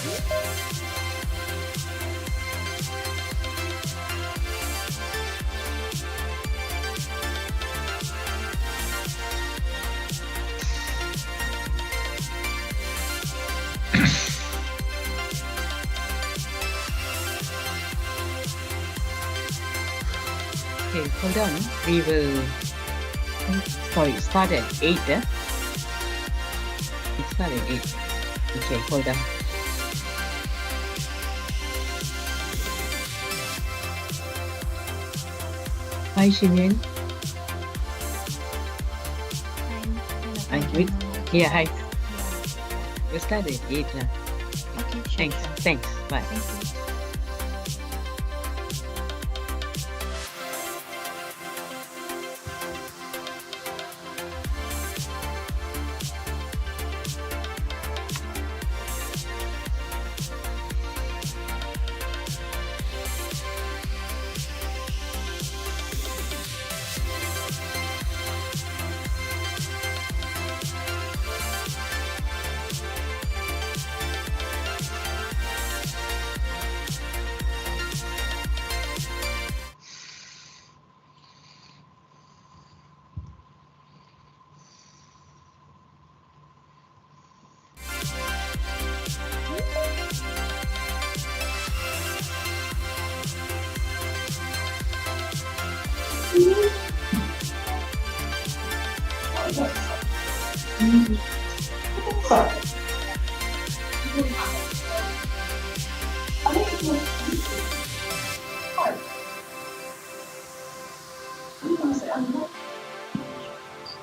Okay, hold on. We will. Sorry, start at 8. It started at 8. Okay, hold on. Hi, Shin. I'm with. Yeah, hi. We started at 8. Okay, sure. Thanks. Thanks. Bye. Thank you.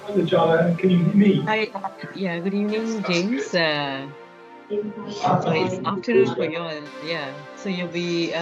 Thivilojana, can you hear me? Hi. Yeah, good evening, James. So it's afternoon for you all. Yeah. So you'll be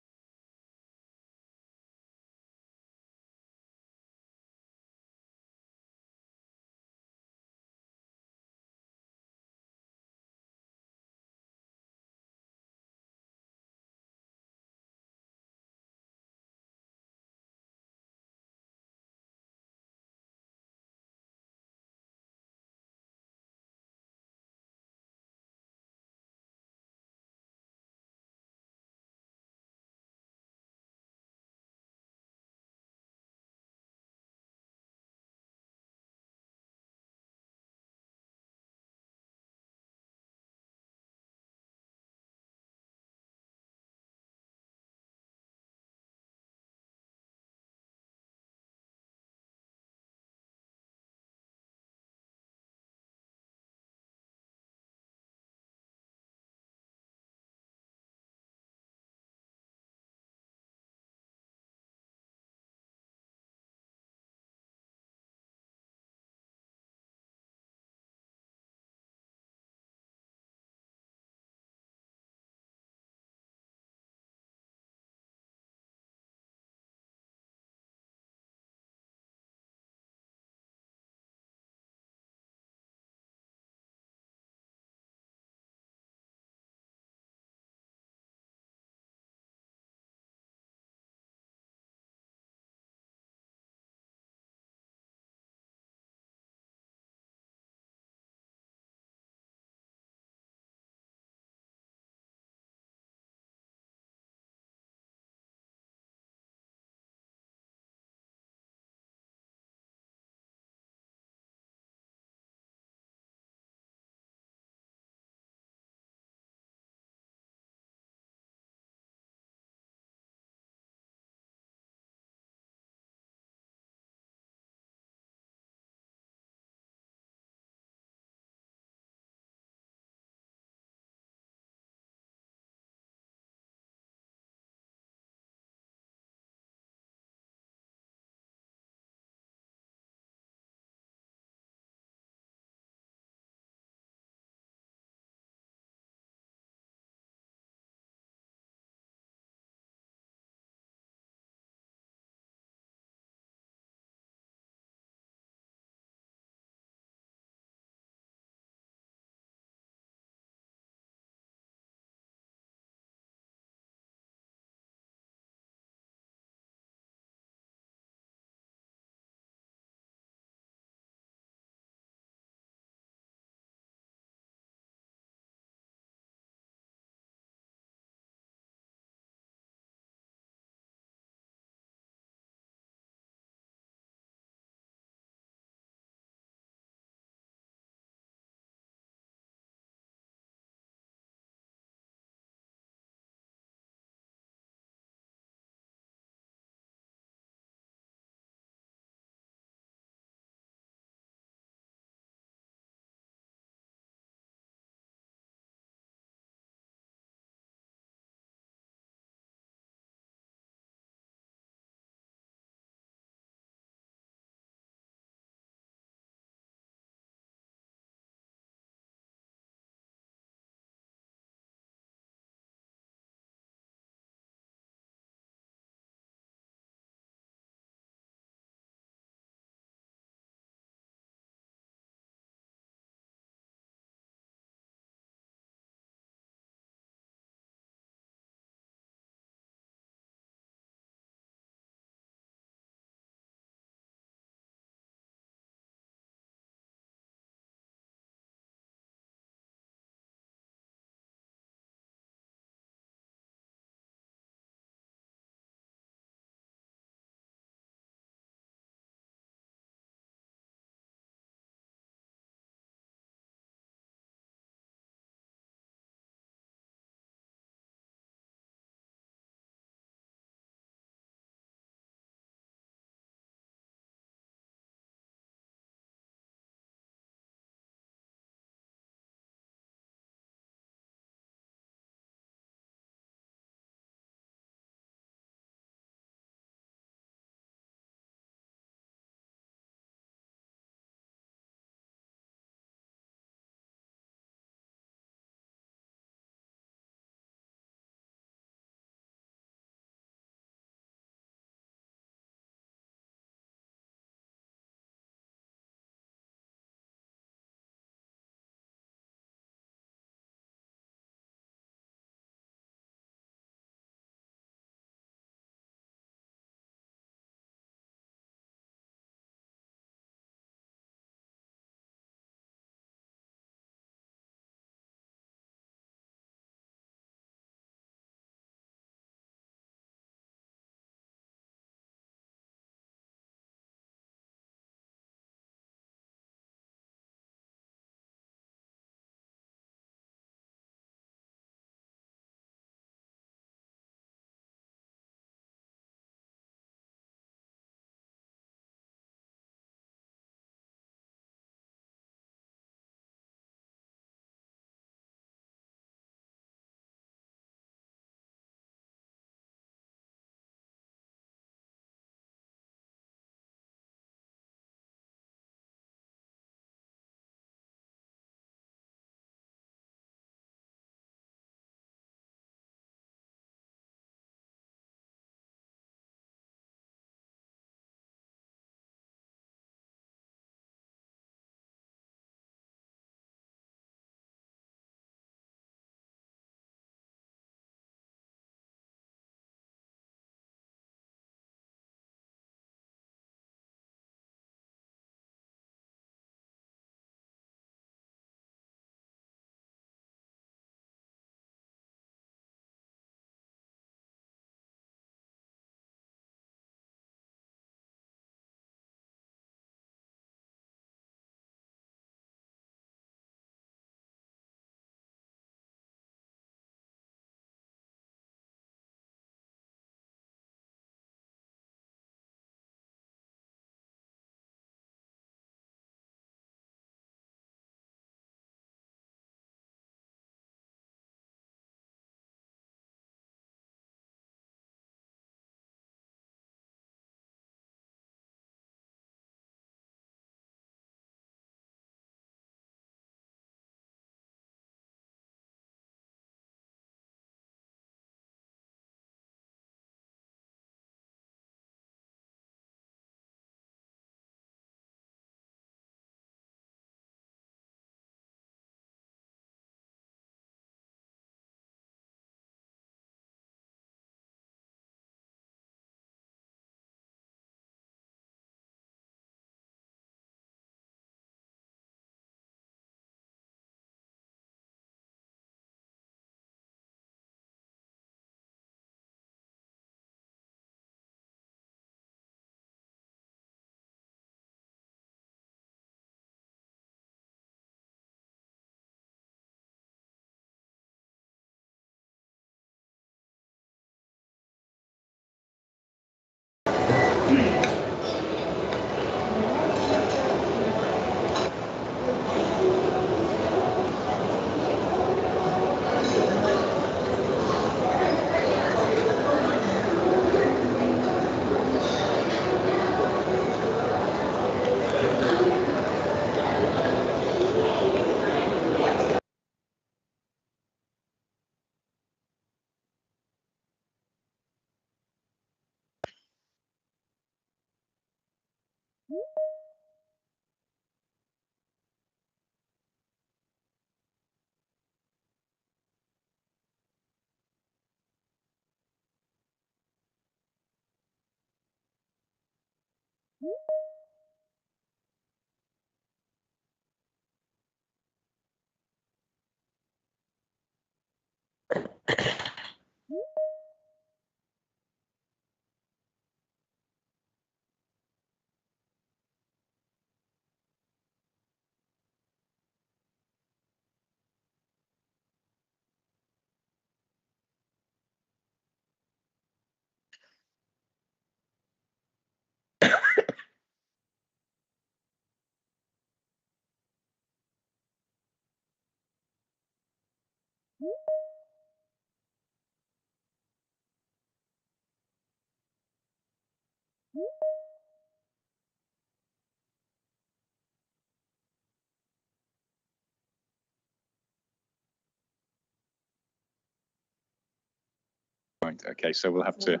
Right. Okay. So we'll have to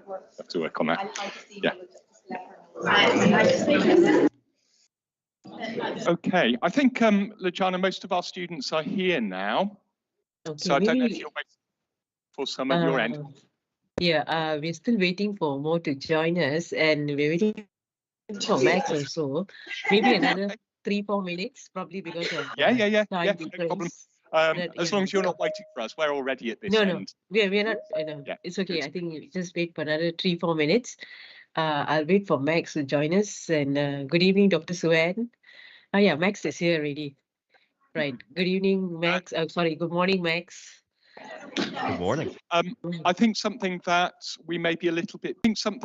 work on that. Yeah. Okay. I think Lojana, most of our students are here now. Okay, so I don't know if you're waiting for some at your end. Yeah, we're still waiting for more to join us, and we're waiting for Max also. Maybe another 3-4 minutes, probably because of Yeah, time no problem. difference. As long as you're not waiting for us, we're already at this No, end. we're not. Yeah, it's okay. good. I think we just wait for another 3-4 minutes. I'll wait for Max to join us. And good evening, Dr. Suanne. Oh yeah, Max is here already. Right. Good evening, Max. Sorry. Good morning, Max. Good morning. I think something that we may be a little bit behind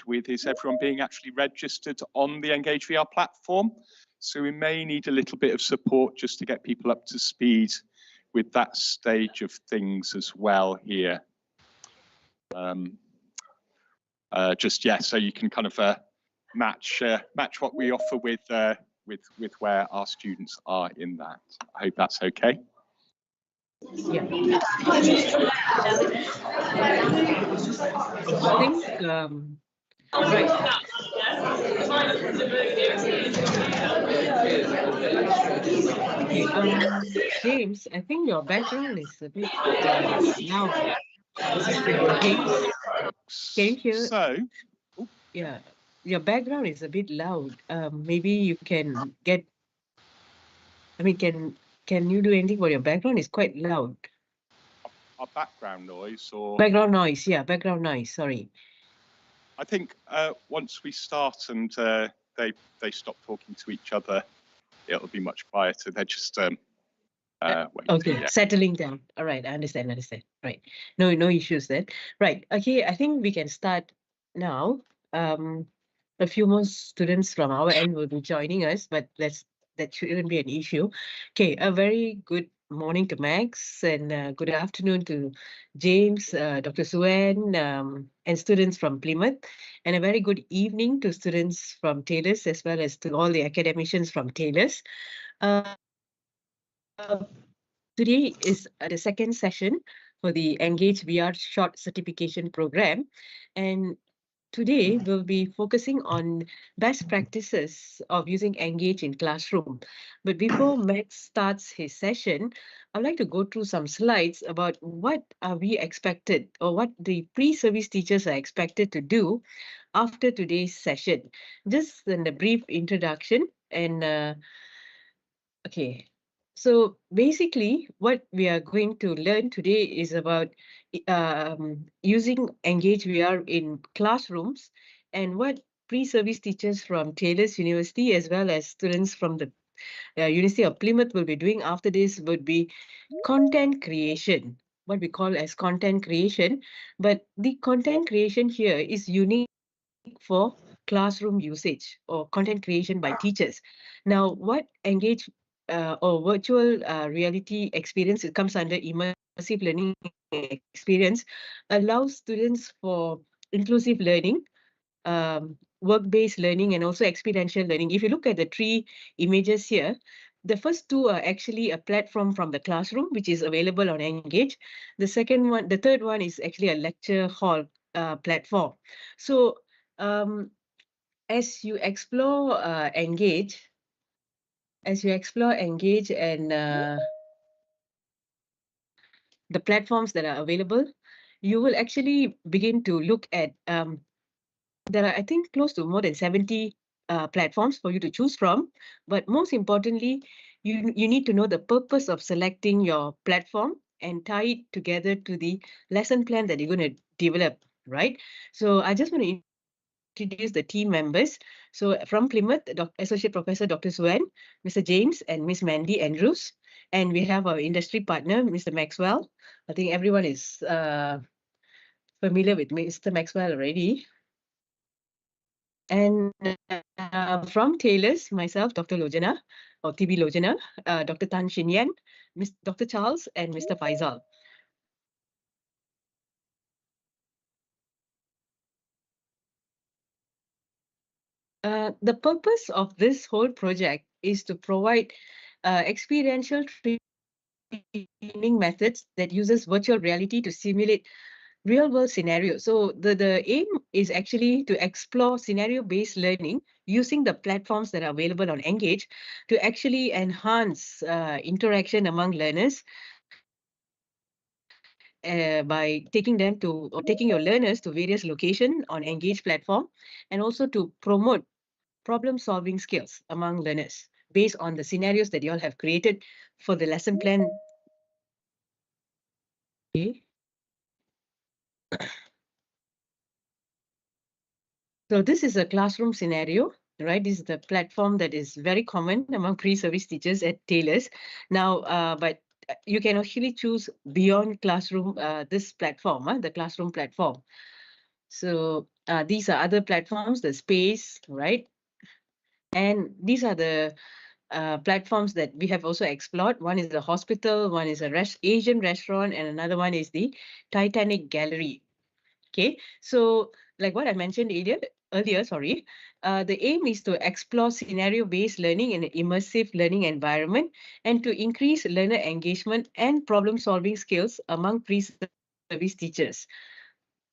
with is everyone being actually registered on the ENGAGEVR platform. So we may need a little bit of support just to get people up to speed with that stage of things as well here. So you can kind of match what we offer with where our students are in that. I hope that's okay. Yeah. I think right. Okay, James, I think your background is a bit loud. James, can you hear? So, yeah, your background is a bit loud. Maybe you can get. I mean, can you do anything for your background? Is quite loud. Our background noise, or background noise? Yeah, background noise. Sorry. I think once we start and they stop talking to each other, it'll be much quieter. They're just okay, yeah. Settling down. All right, I understand. Right, no issues then. Right. Okay, I think we can start now. A few more students from our end will be joining us, but that shouldn't be an issue. Okay, a very good morning to Max, and good afternoon to James, Dr. Suanne, and students from Plymouth, and a very good evening to students from Taylor's, as well as to all the academicians from Taylor's. Today is the second session for the ENGAGEVR short certification program, and today we'll be focusing on best practices of using Engage in classroom. But before Max starts his session, I'd like to go through some slides about what are we expected, or what the pre-service teachers are expected to do after today's session. Just in a brief introduction, and okay. So basically, what we are going to learn today is about using ENGAGEVR in classrooms, and what pre-service teachers from Taylor's University, as well as students from the University of Plymouth, will be doing after this would be content creation, what we call as content creation. But the content creation here is unique for classroom usage or content creation by teachers. Now, what Engage or virtual reality experience, it comes under immersive learning experience, allows students for inclusive learning, work-based learning, and also experiential learning. If you look at the 3 images here, the first 2 are actually a platform from the classroom, which is available on Engage. The third one is actually a lecture hall platform. So as you explore Engage, and the platforms that are available, you will actually begin to look at, there are, I think, close to more than 70 platforms for you to choose from. But most importantly, you need to know the purpose of selecting your platform and tie it together to the lesson plan that you're going to develop, right? So I just want to introduce the team members. So from Plymouth, Associate Professor Dr. Suanne, Mr. James, and Miss Mandy Andrews. And we have our industry partner, Mr. Maxwell. I think everyone is familiar with Mr. Maxwell already. And from Taylors, myself, Dr. Lojana, or Thivilojana, Dr. Tan Shin Yan, Dr. Charles, and Mr. Faisal. The purpose of this whole project is to provide experiential training methods that uses virtual reality to simulate real-world scenarios. So the aim is actually to explore scenario-based learning using the platforms that are available on Engage to actually enhance interaction among learners by taking your learners to various locations on Engage platform, and also to promote problem-solving skills among learners based on the scenarios that you all have created for the lesson plan. Okay. So this is a classroom scenario, right? This is the platform that is very common among pre-service teachers at Taylors. Now, but you can actually choose beyond classroom, this platform, the classroom platform. So these are other platforms, the space, right? And these are the platforms that we have also explored. One is the hospital, one is a Asian restaurant, and another one is the Titanic Gallery. Okay, so like what I mentioned earlier, the aim is to explore scenario-based learning in an immersive learning environment and to increase learner engagement and problem-solving skills among pre-service teachers.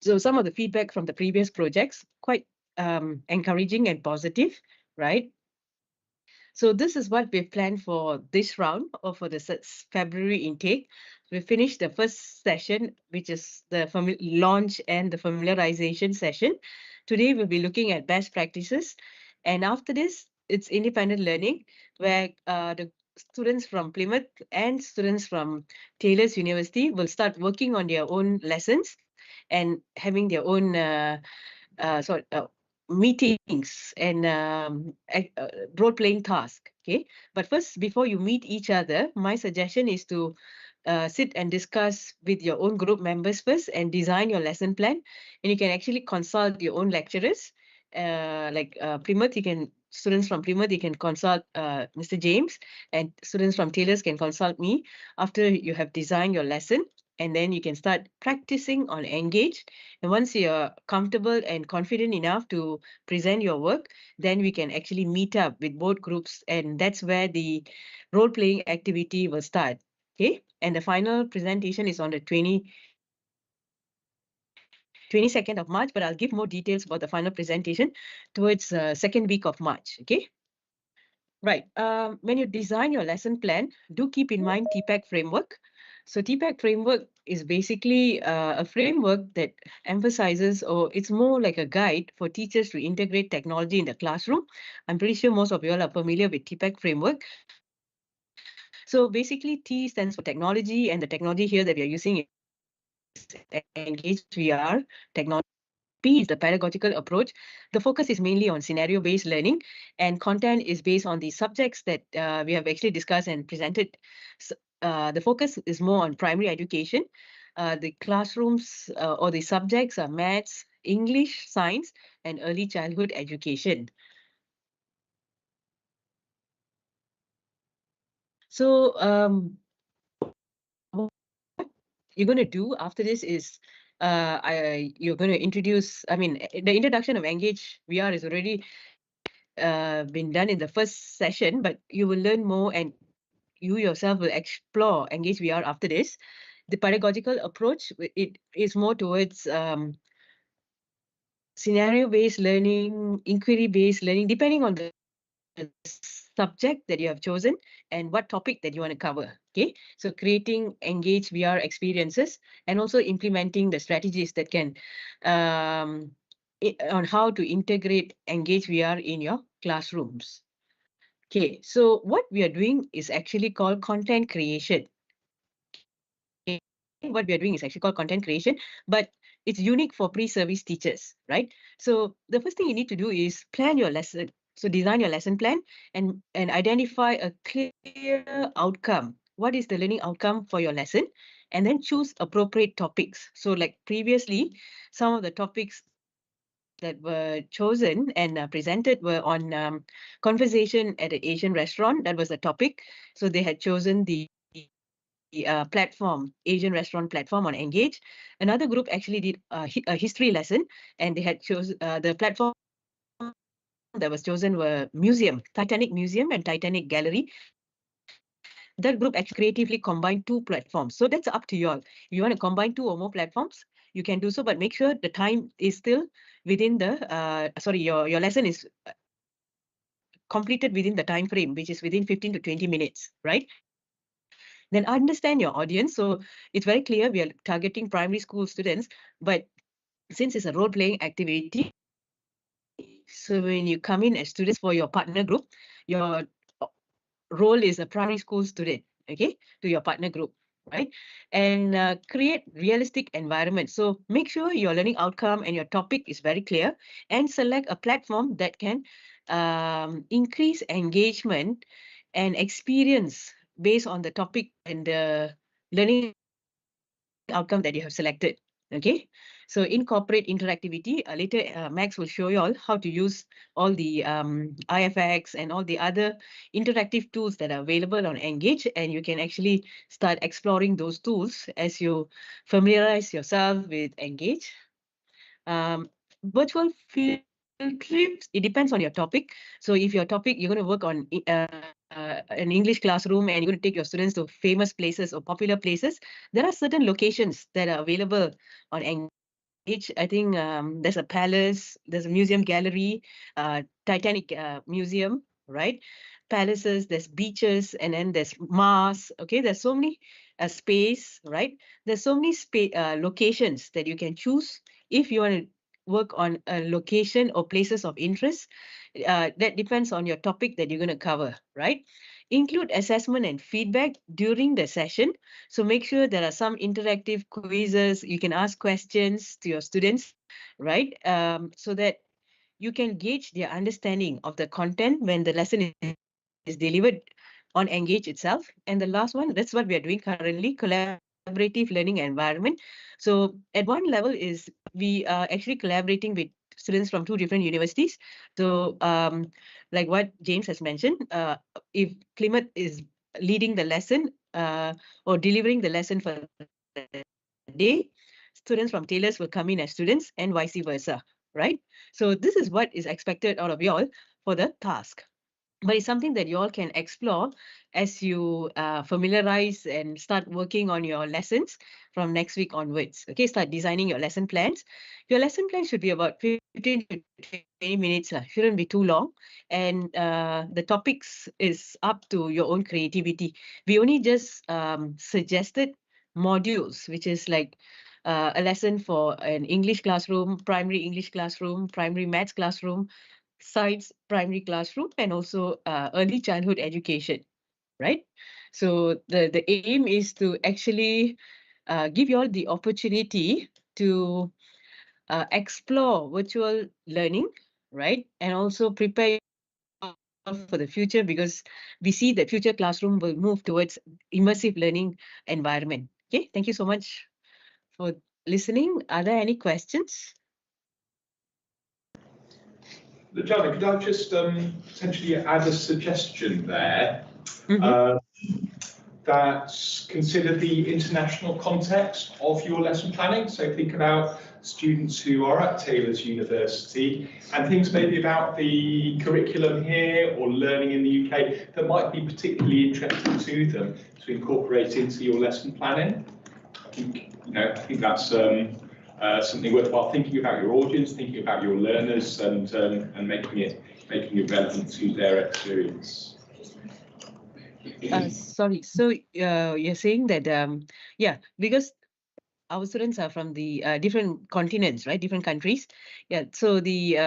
So some of the feedback from the previous projects, quite encouraging and positive, right? So this is what we've planned for this round, or for the February intake. We finished the first session, which is the launch and the familiarization session. Today, we'll be looking at best practices. And after this, it's independent learning, where the students from Plymouth and students from Taylors University will start working on their own lessons and having their own meetings and role-playing task. Okay, but first, before you meet each other, my suggestion is to sit and discuss with your own group members first and design your lesson plan. And you can actually consult your own lecturers. Plymouth, students from Plymouth, you can consult Mr. James, and students from Taylors can consult me after you have designed your lesson. And then you can start practicing on Engage. And once you're comfortable and confident enough to present your work, then we can actually meet up with both groups. And that's where the role-playing activity will start. Okay. And the final presentation is on the 22nd of March, but I'll give more details about the final presentation towards second week of March. Okay. Right. When you design your lesson plan, do keep in mind TPAC framework. So TPAC framework is basically a framework that emphasizes, or it's more like a guide for teachers to integrate technology in the classroom. I'm pretty sure most of you all are familiar with TPAC framework. So basically, T stands for technology, and the technology here that we are using is ENGAGEVR technology. P is the pedagogical approach. The focus is mainly on scenario-based learning, and content is based on the subjects that we have actually discussed and presented. So, the focus is more on primary education. The classrooms or the subjects are maths, English, science, and early childhood education. So what you're going to do after this is you're going to introduce, the introduction of ENGAGEVR is already been done in the first session, but you will learn more and you yourself will explore ENGAGEVR after this. The pedagogical approach, it is more towards scenario-based learning, inquiry-based learning, depending on the subject that you have chosen and what topic that you want to cover. Okay, so creating engaged VR experiences and also implementing the strategies that can on how to integrate engaged VR in your classrooms. Okay, so what we are doing is actually called content creation. Okay, what we are doing is actually called content creation, but it's unique for pre-service teachers, right? So the first thing you need to do is plan your lesson. So design your lesson plan and identify a clear outcome. What is the learning outcome for your lesson? And then choose appropriate topics. So like previously, some of the topics that were chosen and presented were on conversation at an Asian restaurant. That was the topic. So they had chosen the platform, Asian restaurant platform on Engage. Another group actually did a history lesson, and they had chosen the platform that was chosen were museum, Titanic Museum and Titanic Gallery. That group actually creatively combined two platforms. So that's up to you all. If you want to combine two or more platforms, you can do so, but make sure the time is still within the, your lesson is completed within the time frame, which is within 15 to 20 minutes, right? Then understand your audience. So it's very clear we are targeting primary school students, but since it's a role-playing activity, so when you come in as students for your partner group, your role is a primary school student, okay, to your partner group, right? And create realistic environment. So make sure your learning outcome and your topic is very clear, and select a platform that can increase engagement and experience based on the topic and the learning outcome that you have selected. Okay, so incorporate interactivity. Later, Max will show you all how to use all the IFX and all the other interactive tools that are available on Engage, and you can actually start exploring those tools as you familiarize yourself with Engage. Virtual field trips, it depends on your topic. So if your topic, you're going to work on an English classroom and you're going to take your students to famous places or popular places, there are certain locations that are available on Engage. I think there's a palace, there's a museum gallery, Titanic Museum, right? Palaces, there's beaches, and then there's Mars. Okay, there's so many space, right? There's so many locations that you can choose if you want to work on a location or places of interest. That depends on your topic that you're going to cover, right? Include assessment and feedback during the session. So make sure there are some interactive quizzes. You can ask questions to your students, right? So that you can gauge their understanding of the content when the lesson is delivered on Engage itself. And the last one, that's what we are doing currently, collaborative learning environment. So at one level is we are actually collaborating with students from two different universities. So like what James has mentioned, if Plymouth is leading the lesson or delivering the lesson for the day, students from Taylor's will come in as students and vice versa, right? So this is what is expected out of you all for the task. But it's something that you all can explore as you familiarize and start working on your lessons from next week onwards. Okay, start designing your lesson plans. Your lesson plan should be about 15 to 20 minutes, shouldn't be too long. And the topics is up to your own creativity. We only just suggested modules, which is like a lesson for an English classroom, primary English classroom, primary maths classroom, science primary classroom, and also early childhood education, right? So the aim is to actually give you all the opportunity to explore virtual learning, right? And also prepare for the future, because we see that future classroom will move towards immersive learning environment. Okay, thank you so much for listening. Are there any questions? Jana, could I just potentially add a suggestion there? That consider the international context of your lesson planning. So think about students who are at Taylor's University and things maybe about the curriculum here or learning in the UK that might be particularly interesting to them to incorporate into your lesson planning. I think that's something worthwhile thinking about your audience, thinking about your learners, and making it relevant to their experience. Sorry, so you're saying that, yeah, because our students are from the different continents, right? Different countries. Yeah. So the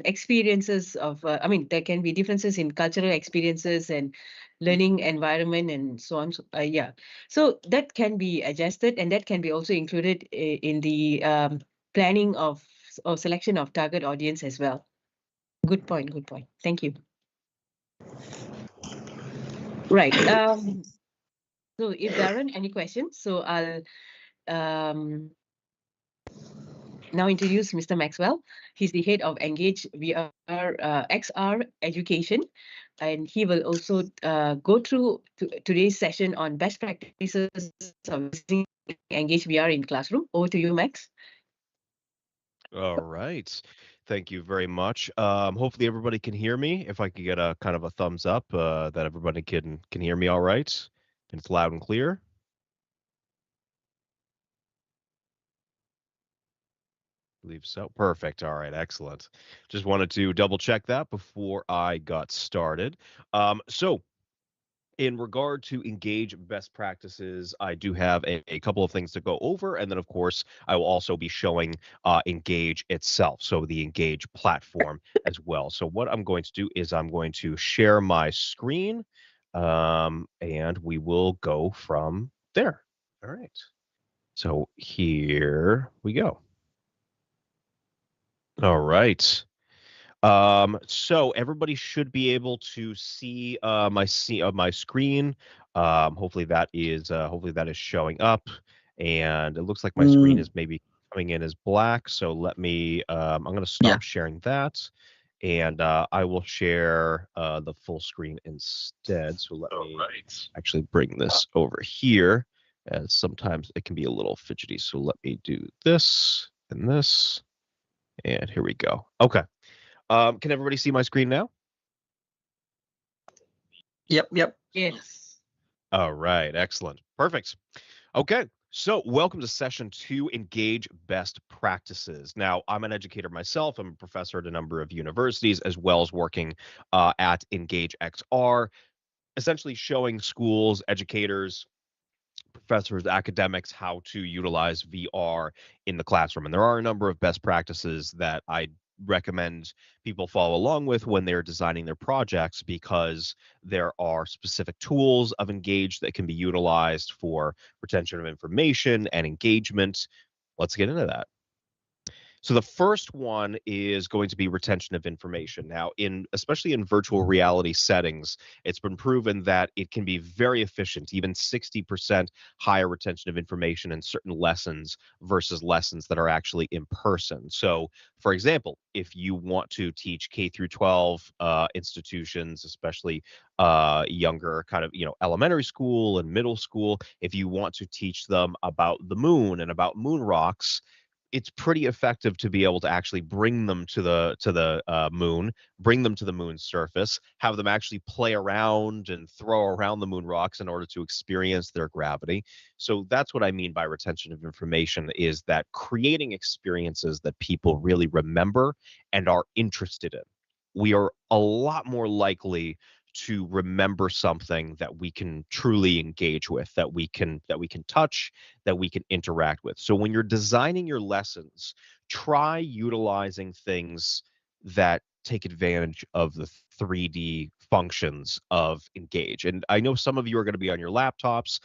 experiences of, I mean, there can be differences in cultural experiences and learning environment and so on. So, yeah. So that can be adjusted, and that can be also included in the planning of or selection of target audience as well. Good point. Good point. Thank you. Right. So if there aren't any questions, so I'll now introduce Mr. Maxwell. He's the head of ENGAGEVR XR education, and he will also go through today's session on best practices of using ENGAGEVR in classroom. Over to you, Max. All right. Thank you very much. Hopefully everybody can hear me. If I could get a kind of a thumbs up that everybody can hear me all right, and it's loud and clear. I believe so. Perfect. All right. Excellent. Just wanted to double check that before I got started. So in regard to Engage best practices, I do have a couple of things to go over. And then, of course, I will also be showing Engage itself, so the Engage platform as well. So what I'm going to do is I'm going to share my screen, and we will go from there. All right. So here we go. All right. So everybody should be able to see my screen. Hopefully that is showing up, and it looks like my screen is maybe coming in as black. So let me. I'm going to stop sharing that, and I will share the full screen instead. So let me actually bring this over here, as sometimes it can be a little fidgety. So let me do this and this, and here we go. Okay. Can everybody see my screen now? Yep. Yes. All right, excellent. Perfect. Okay, so welcome to session 2, Engage Best Practices. Now, I'm an educator myself. I'm a professor at a number of universities, as well as working at ENGAGEVR, essentially showing schools, educators, professors, academics how to utilize VR in the classroom. And there are a number of best practices that I recommend people follow along with when they're designing their projects, because there are specific tools of Engage that can be utilized for retention of information and engagement. Let's get into that. So the first one is going to be retention of information. Now, especially in virtual reality settings, it's been proven that it can be very efficient, even 60% higher retention of information in certain lessons versus lessons that are actually in person. So, for example, if you want to teach K through 12 institutions, especially younger kind of, elementary school and middle school, if you want to teach them about the moon and about moon rocks, it's pretty effective to be able to actually bring them to the moon, bring them to the moon's surface, have them actually play around and throw around the moon rocks in order to experience their gravity. So that's what I mean by retention of information, is that creating experiences that people really remember and are interested in. We are a lot more likely to remember something that we can truly engage with, that we can touch, that we can interact with. So when you're designing your lessons, try utilizing things that take advantage of the 3D functions of Engage. And I know some of you are going to be on your laptops,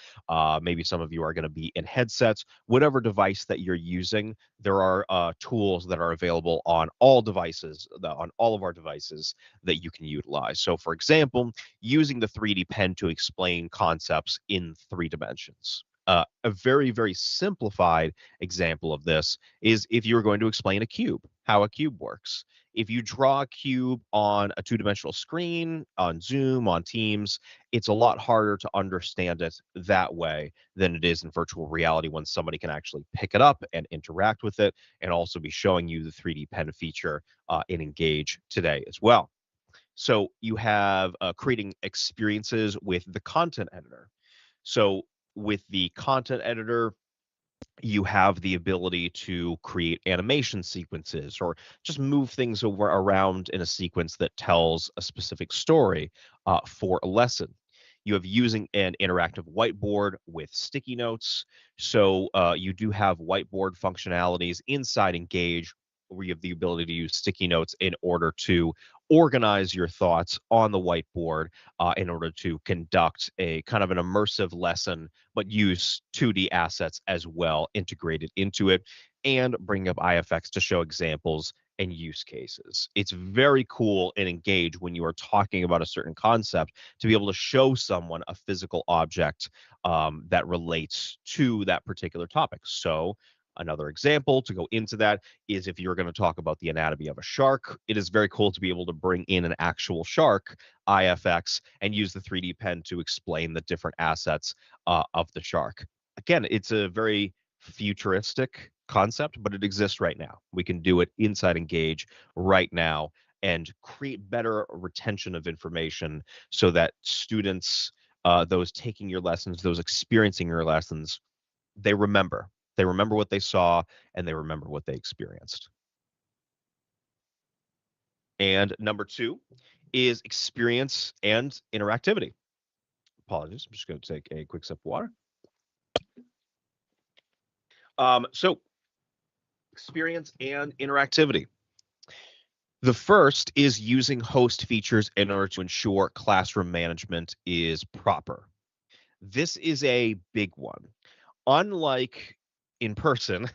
maybe some of you are going to be in headsets. Whatever device that you're using, there are tools that are available on all devices, on all of our devices, that you can utilize. So for example, using the 3D pen to explain concepts in 3 dimensions. A very, very simplified example of this is if you're going to explain a cube, how a cube works. If you draw a cube on a 2-dimensional screen, on Zoom, on Teams, it's a lot harder to understand it that way than it is in virtual reality, when somebody can actually pick it up and interact with it, and also be showing you the 3D pen feature in Engage today as well. So you have creating experiences with the content editor. So with the content editor, You have the ability to create animation sequences or just move things over around in a sequence that tells a specific story for a lesson. You have using an interactive whiteboard with sticky notes. So you do have whiteboard functionalities inside Engage, where you have the ability to use sticky notes in order to organize your thoughts on the whiteboard in order to conduct a kind of an immersive lesson, but use 2D assets as well integrated into it, and bring up IFX to show examples and use cases. It's very cool and Engage when you are talking about a certain concept to be able to show someone a physical object that relates to that particular topic. So another example to go into that is if you're going to talk about the anatomy of a shark, it is very cool to be able to bring in an actual shark IFX and use the 3D pen to explain the different assets of the shark. Again, it's a very futuristic concept, but it exists right now. We can do it inside Engage right now and create better retention of information so that students, those taking your lessons, those experiencing your lessons, they remember. They remember what they saw and they remember what they experienced. And number 2 is experience and interactivity. Apologies, I'm just going to take a quick sip of water. So experience and interactivity. The first is using host features in order to ensure classroom management is proper. This is a big one. Unlike in person,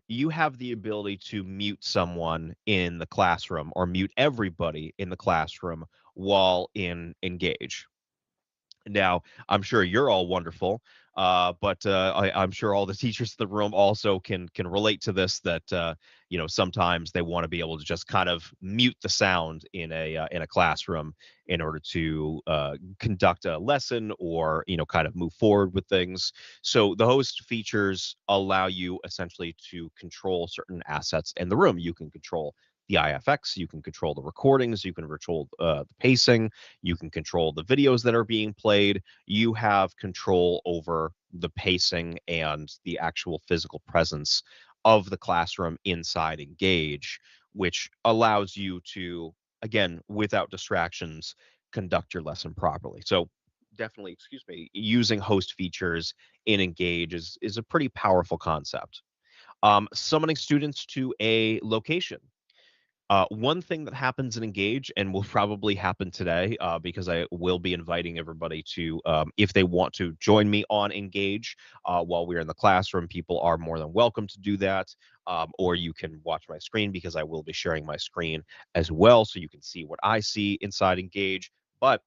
you have the ability to mute someone in the classroom or mute everybody in the classroom while in Engage. Now, I'm sure you're all wonderful, but I'm sure all the teachers in the room also can relate to this. That sometimes they want to be able to just kind of mute the sound in a classroom in order to conduct a lesson or kind of move forward with things. So the host features allow you essentially to control certain assets in the room. You can control the IFX, you can control the recordings, you can control the pacing, you can control the videos that are being played. You have control over the pacing and the actual physical presence of the classroom inside Engage, which allows you to, again, without distractions, conduct your lesson properly. So definitely, using host features in Engage is a pretty powerful concept. Summoning students to a location. One thing that happens in Engage and will probably happen today, because I will be inviting everybody to, if they want to join me on Engage while we're in the classroom, people are more than welcome to do that. Or you can watch my screen because I will be sharing my screen as well, so you can see what I see inside Engage. But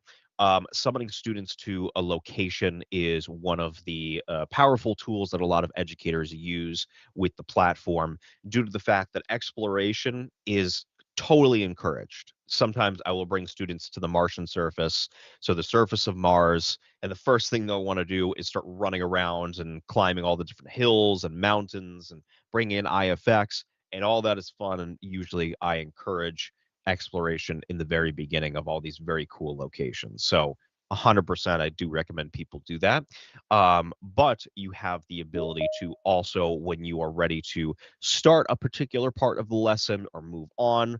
summoning students to a location is one of the powerful tools that a lot of educators use with the platform, due to the fact that exploration is totally encouraged. Sometimes I will bring students to the Martian surface, so the surface of Mars, and the first thing they'll want to do is start running around and climbing all the different hills and mountains and bring in IFX, and all that is fun. And usually I encourage exploration in the very beginning of all these very cool locations. So 100% I do recommend people do that. But you have the ability to also, when you are ready to start a particular part of the lesson or move on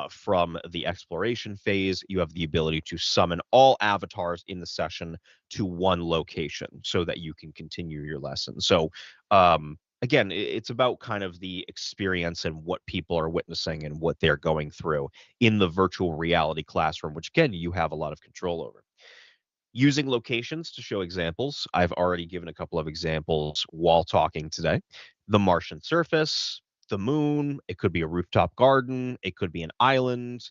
from the exploration phase, you have the ability to summon all avatars in the session to one location so that you can continue your lesson. So again, it's about kind of the experience and what people are witnessing and what they're going through in the virtual reality classroom, which again, you have a lot of control over. Using locations to show examples. I've already given a couple of examples while talking today. The Martian surface, the moon, it could be a rooftop garden, it could be an island,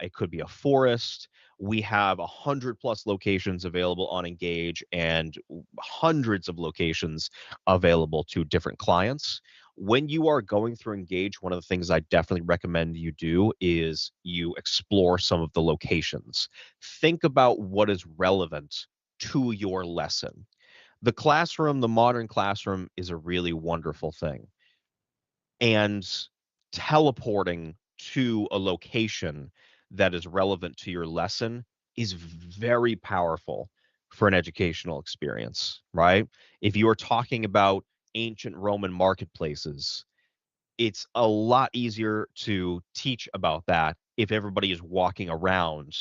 it could be a forest. We have 100+ locations available on Engage and hundreds of locations available to different clients. When you are going through Engage, one of the things I definitely recommend you do is you explore some of the locations. Think about what is relevant to your lesson. The classroom, the modern classroom, is a really wonderful thing. And teleporting to a location that is relevant to your lesson is very powerful for an educational experience, right? If you are talking about ancient Roman marketplaces, it's a lot easier to teach about that if everybody is walking around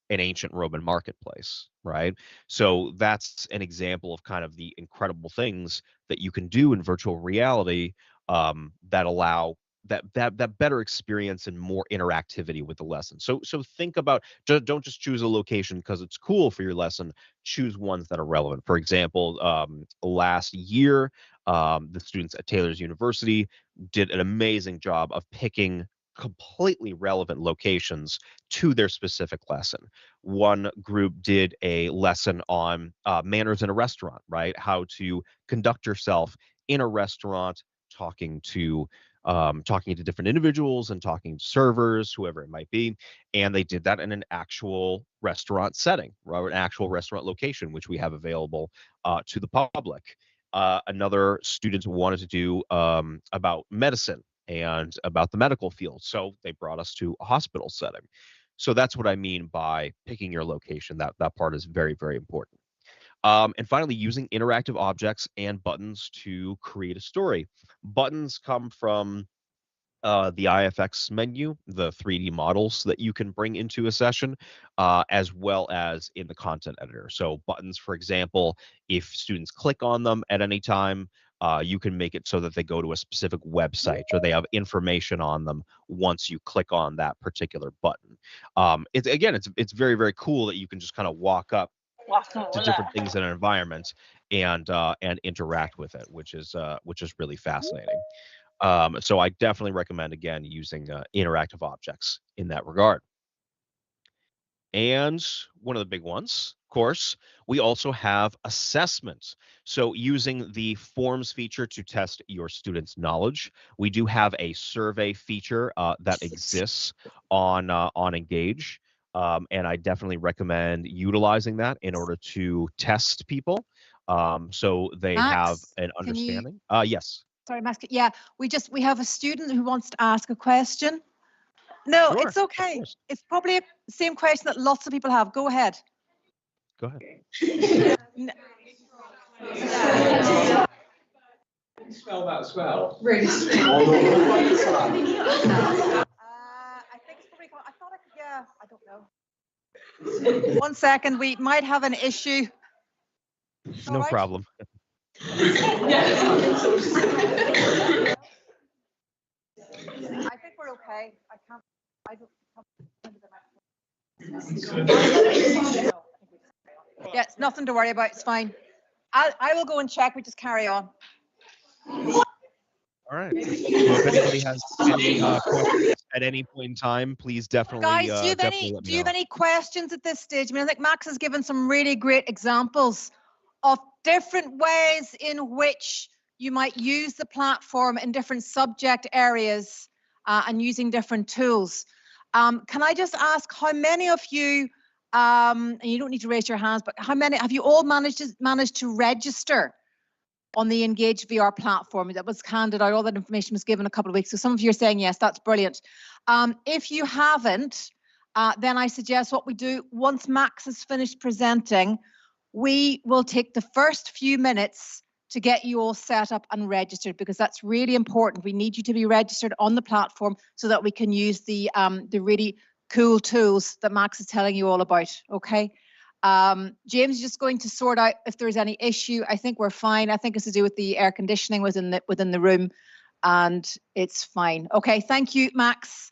an ancient Roman marketplace, right? So that's an example of kind of the incredible things that you can do in virtual reality, that allow that better experience and more interactivity with the lesson. So think about, don't just choose a location because it's cool for your lesson. Choose ones that are relevant. For example, last year, the students at Taylor's University did an amazing job of picking completely relevant locations to their specific lesson. One group did a lesson on manners in a restaurant, right? How to conduct yourself in a restaurant, talking to different individuals and talking to servers, whoever it might be. And they did that in an actual restaurant setting, or an actual restaurant location, which we have available to the public. Another student wanted to do about medicine and about the medical field. So they brought us to a hospital setting. So that's what I mean by picking your location. That part is very, very important. And finally, using interactive objects and buttons to create a story. Buttons come from the IFX menu, the 3D models that you can bring into a session, as well as in the content editor. So buttons, for example, if students click on them at any time, you can make it so that they go to a specific website or they have information on them once you click on that particular button. It's very, very cool that you can just kind of walk up to different things in an environment and interact with it, which is really fascinating. So I definitely recommend, again, using interactive objects in that regard. And one of the big ones, of course, we also have assessments. So using the forms feature to test your students' knowledge, we do have a survey feature that exists on Engage. And I definitely recommend utilizing that in order to test people, so they have an understanding. Yes. Sorry, Max. Yeah, we have a student who wants to ask a question. No, Sure, it's okay. It's probably the same question that lots of people have. Go ahead. Go ahead. Spell that as well. I think it's probably. I thought I could. Yeah, I don't know. 1 second. We might have an issue. No problem. I think we're okay. I don't. Yeah, it's nothing to worry about. It's fine. I will go and check. We just carry on. All right. So if anybody has any questions at any point in time, please definitely. Guys, do you have any questions at this stage? I mean, I think Max has given some really great examples of different ways in which you might use the platform in different subject areas and using different tools. Can I just ask how many of you, and you don't need to raise your hands, but how many have you all managed to register on the ENGAGEVR platform that was handed out? All that information was given a couple of weeks. So some of you are saying yes, that's brilliant. If you haven't, then I suggest what we do once Max has finished presenting, we will take the first few minutes to get you all set up and registered, because that's really important. We need you to be registered on the platform so that we can use the really cool tools that Max is telling you all about. Okay. James is just going to sort out if there's any issue. I think we're fine. I think it's to do with the air conditioning within the room, and it's fine. Okay. Thank you, Max.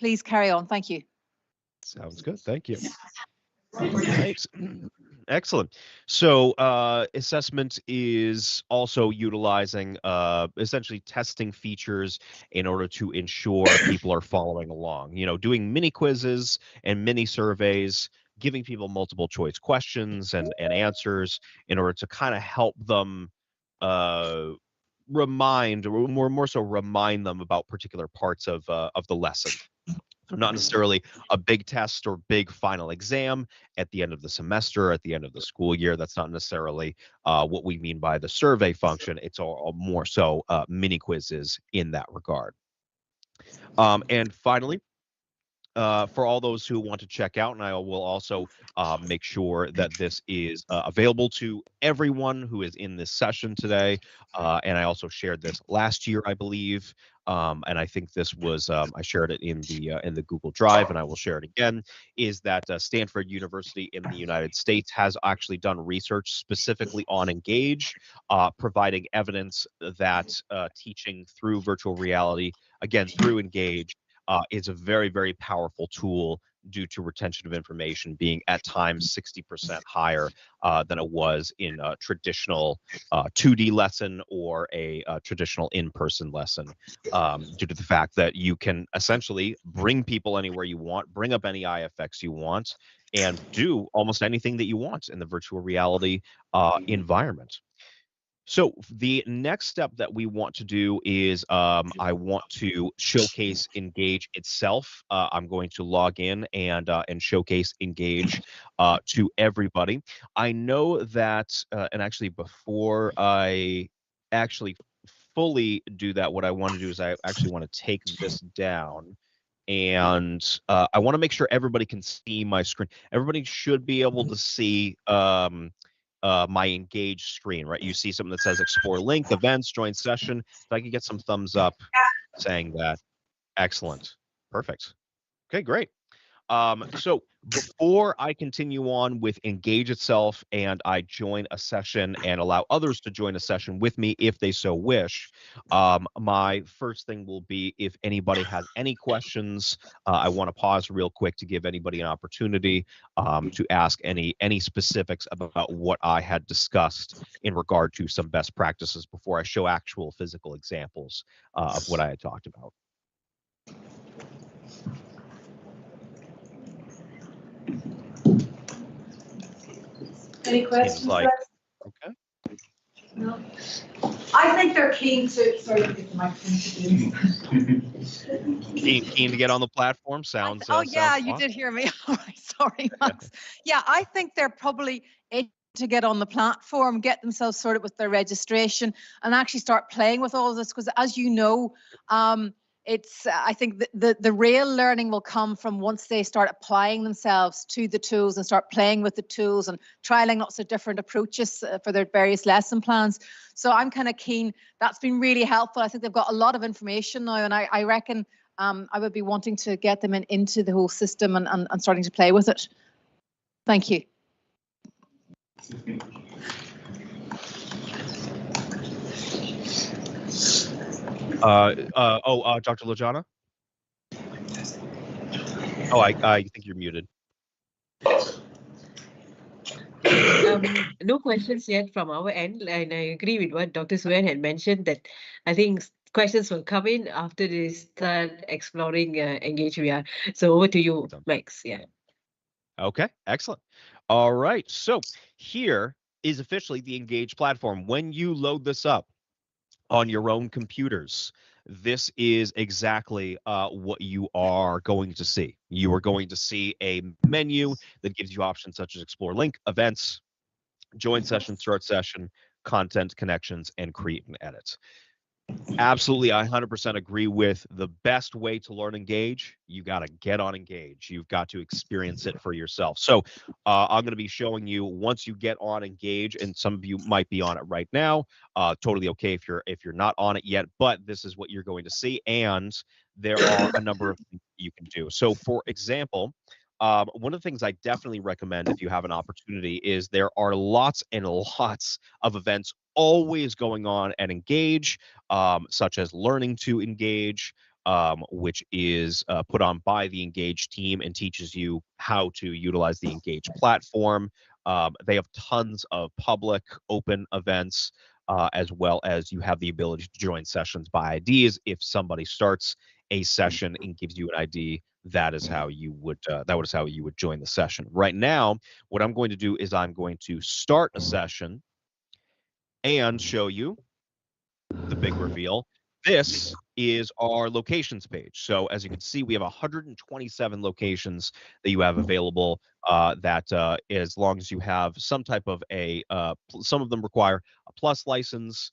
Please carry on. Thank you. Sounds good. Thank you. Thanks. Excellent. So assessment is also utilizing essentially testing features in order to ensure people are following along. You know, doing mini quizzes and mini surveys, giving people multiple choice questions and answers in order to kind of help them remind them about particular parts of the lesson. So not necessarily a big test or big final exam at the end of the semester, at the end of the school year. That's not necessarily what we mean by the survey function. It's all more so mini quizzes in that regard. And finally, for all those who want to check out, and I will also make sure that this is available to everyone who is in this session today. And I also shared this last year, I believe. And I think this was I shared it in the Google Drive, and I will share it again. Is that Stanford University in the United States has actually done research specifically on Engage, providing evidence that teaching through virtual reality, again through Engage, is a very, very powerful tool due to retention of information being at times 60% higher than it was in a traditional 2D lesson or a traditional in-person lesson, due to the fact that you can essentially bring people anywhere you want, bring up any IFX you want, and do almost anything that you want in the virtual reality environment. So the next step that we want to do is I want to showcase Engage itself. I'm going to log in and showcase Engage to everybody. I know that, and actually before I actually fully do that, what I want to do is I actually want to take this down. And I want to make sure everybody can see my screen. Everybody should be able to see my Engage screen, right? You see something that says explore link, events, join session. If I could get some thumbs up saying that. Excellent. Perfect. Okay, great. So before I continue on with Engage itself and I join a session and allow others to join a session with me if they so wish, my first thing will be if anybody has any questions. I want to pause real quick to give anybody an opportunity to ask any specifics about what I had discussed in regard to some best practices before I show actual physical examples of what I had talked about. Any questions? Like, okay. No. I think they're keen to. Sorry, to get the microphone. Keen to get on the platform. Sounds. Oh yeah, sounds you fun. did hear me. All right, sorry, Max. Yeah, I think they're probably itching to get on the platform, get themselves sorted with their registration, and actually start playing with all of this. Because as you know, it's I think the real learning will come from once they start applying themselves to the tools and start playing with the tools and trialing lots of different approaches for their various lesson plans. So I'm kind of keen. That's been really helpful. I think they've got a lot of information now, and I reckon I would be wanting to get them into the whole system and starting to play with it. Thank you. Dr. Lojana? Oh, I think you're muted. No questions yet from our end, and I agree with what Dr. Suanne had mentioned, that I think questions will come in after they start exploring ENGAGEVR. So over to you, Max. Yeah. Okay, excellent. All right, so here is officially the Engage platform. When you load this up on your own computers, this is exactly what you are going to see. You are going to see a menu that gives you options such as explore link, events, join session, start session, content, connections, and create and edit. Absolutely, I 100% agree with the best way to learn Engage. You got to get on Engage. You've got to experience it for yourself. So I'm going to be showing you once you get on Engage, and some of you might be on it right now. Totally okay if you're not on it yet, but this is what you're going to see, and there are a number of things you can do. So, for example, one of the things I definitely recommend if you have an opportunity is there are lots and lots of events always going on at Engage, such as Learning to Engage, which is put on by the Engage team and teaches you how to utilize the Engage platform. They have tons of public open events, as well as you have the ability to join sessions by IDs. If somebody starts a session and gives you an ID, that is how you would join the session. Right now, what I'm going to do is I'm going to start a session and show you the big reveal. This is our locations page. So as you can see, we have 127 locations that you have available, that as long as you have some type of some of them require a Plus license,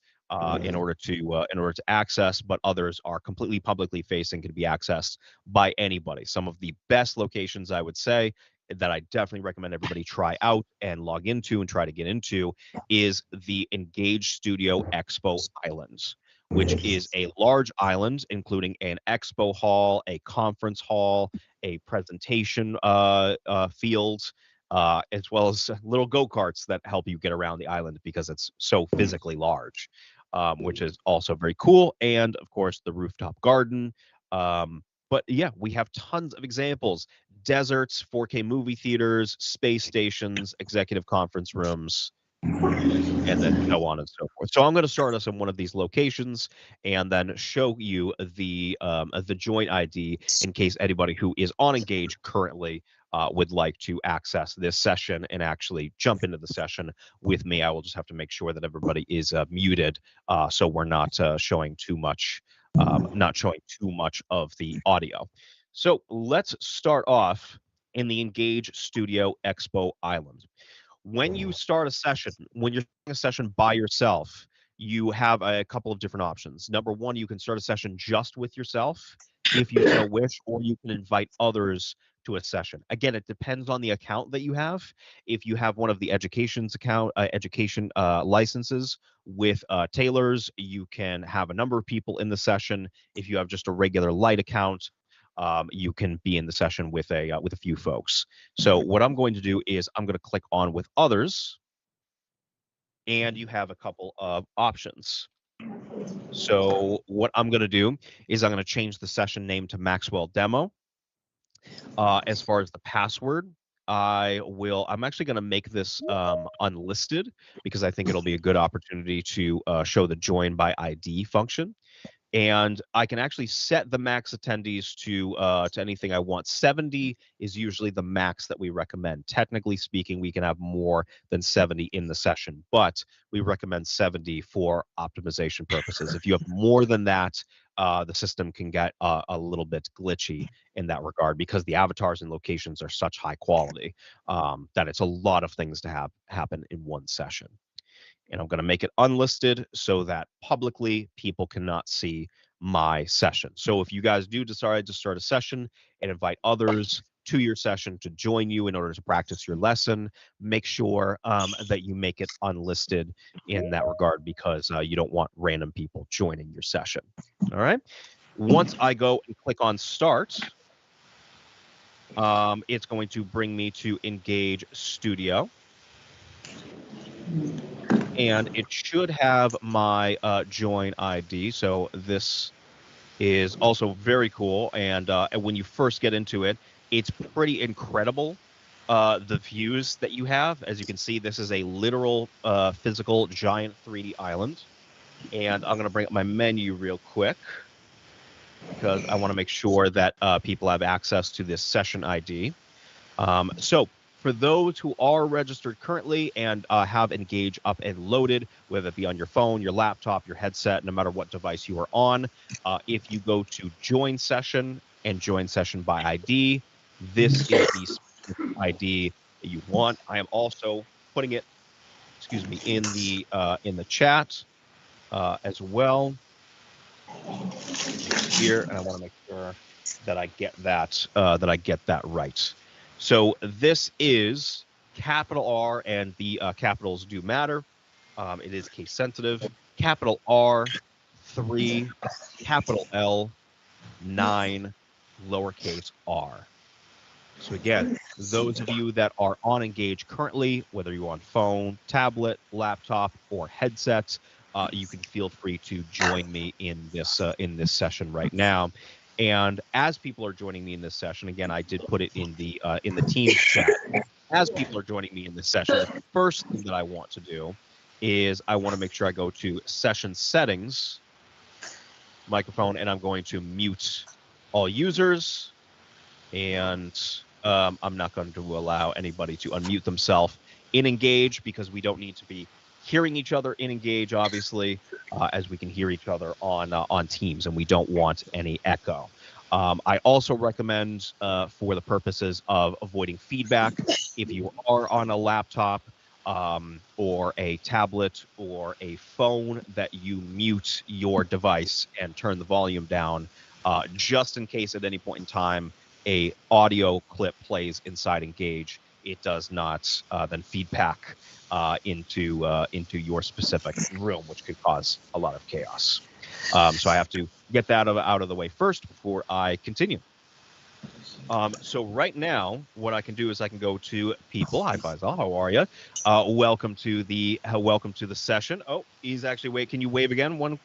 in order to access, but others are completely publicly facing, can be accessed by anybody. Some of the best locations, I would say, that I definitely recommend everybody try out and log into and try to get into is the Engage Studio Expo Islands, which is a large island including an expo hall, a conference hall, a presentation field, as well as little go-karts that help you get around the island because it's so physically large, which is also very cool. And of course, the rooftop garden. But yeah, we have tons of examples: deserts, 4K movie theaters, space stations, executive conference rooms, and then so on and so forth. So I'm going to start us in one of these locations and then show you the join ID in case anybody who is on Engage currently would like to access this session and actually jump into the session with me. I will just have to make sure that everybody is muted, so we're not showing too much of the audio. So let's start off in the Engage Studio Expo Island. When you start a session, when you're starting a session by yourself, you have a couple of different options. Number one, you can start a session just with yourself if you so wish, or you can invite others to a session. Again, it depends on the account that you have. If you have one of the education licenses with tailors, you can have a number of people in the session. If you have just a regular light account, you can be in the session with a few folks. So what I'm going to do is I'm going to click on with others, and you have a couple of options. So what I'm going to do is I'm going to change the session name to Maxwell Demo. As far as the password, I'm actually going to make this unlisted because I think it'll be a good opportunity to show the join by ID function. And I can actually set the max attendees to anything I want. 70 is usually the max that we recommend. Technically speaking, we can have more than 70 in the session, but we recommend 70 for optimization purposes. If you have more than that, the system can get a little bit glitchy in that regard because the avatars and locations are such high quality that it's a lot of things to happen in one session. And I'm going to make it unlisted so that publicly people cannot see my session. So if you guys do decide to start a session and invite others to your session to join you in order to practice your lesson, make sure that you make it unlisted in that regard because you don't want random people joining your session. All right. Once I go and click on start, it's going to bring me to Engage Studio. And it should have my join ID. So this is also very cool. And when you first get into it, it's pretty incredible, the views that you have. As you can see, this is a literal physical giant 3D island. And I'm going to bring up my menu real quick because I want to make sure that people have access to this session ID. So for those who are registered currently and have Engage up and loaded, whether it be on your phone, your laptop, your headset, no matter what device you are on, if you go to Join Session and Join Session by ID, this is the ID that you want. I am also putting it, in the chat as well here, and I want to make sure that I get that right. So this is capital R, and the capitals do matter. It is case sensitive. Capital R, 3, capital L, 9, lowercase r. So again, those of you that are on Engage currently, whether you're on phone, tablet, laptop, or headset, you can feel free to join me in this session right now. And as people are joining me in this session, again, I did put it in the Teams chat. As people are joining me in this session, the first thing that I want to do is I want to make sure I go to Session Settings, Microphone, and I'm going to mute all users. And I'm not going to allow anybody to unmute themselves in Engage because we don't need to be hearing each other in Engage, obviously, as we can hear each other on Teams, and we don't want any echo. I also recommend, for the purposes of avoiding feedback, if you are on a laptop, or a tablet or a phone, that you mute your device and turn the volume down, just in case at any point in time a audio clip plays inside Engage. It does not then feedback into your specific room, which could cause a lot of chaos. So I have to get that out of the way first before I continue. So right now, what I can do is I can go to people. Hi, Faisal. How are you? Welcome to the session. Oh, he's actually can you wave again? One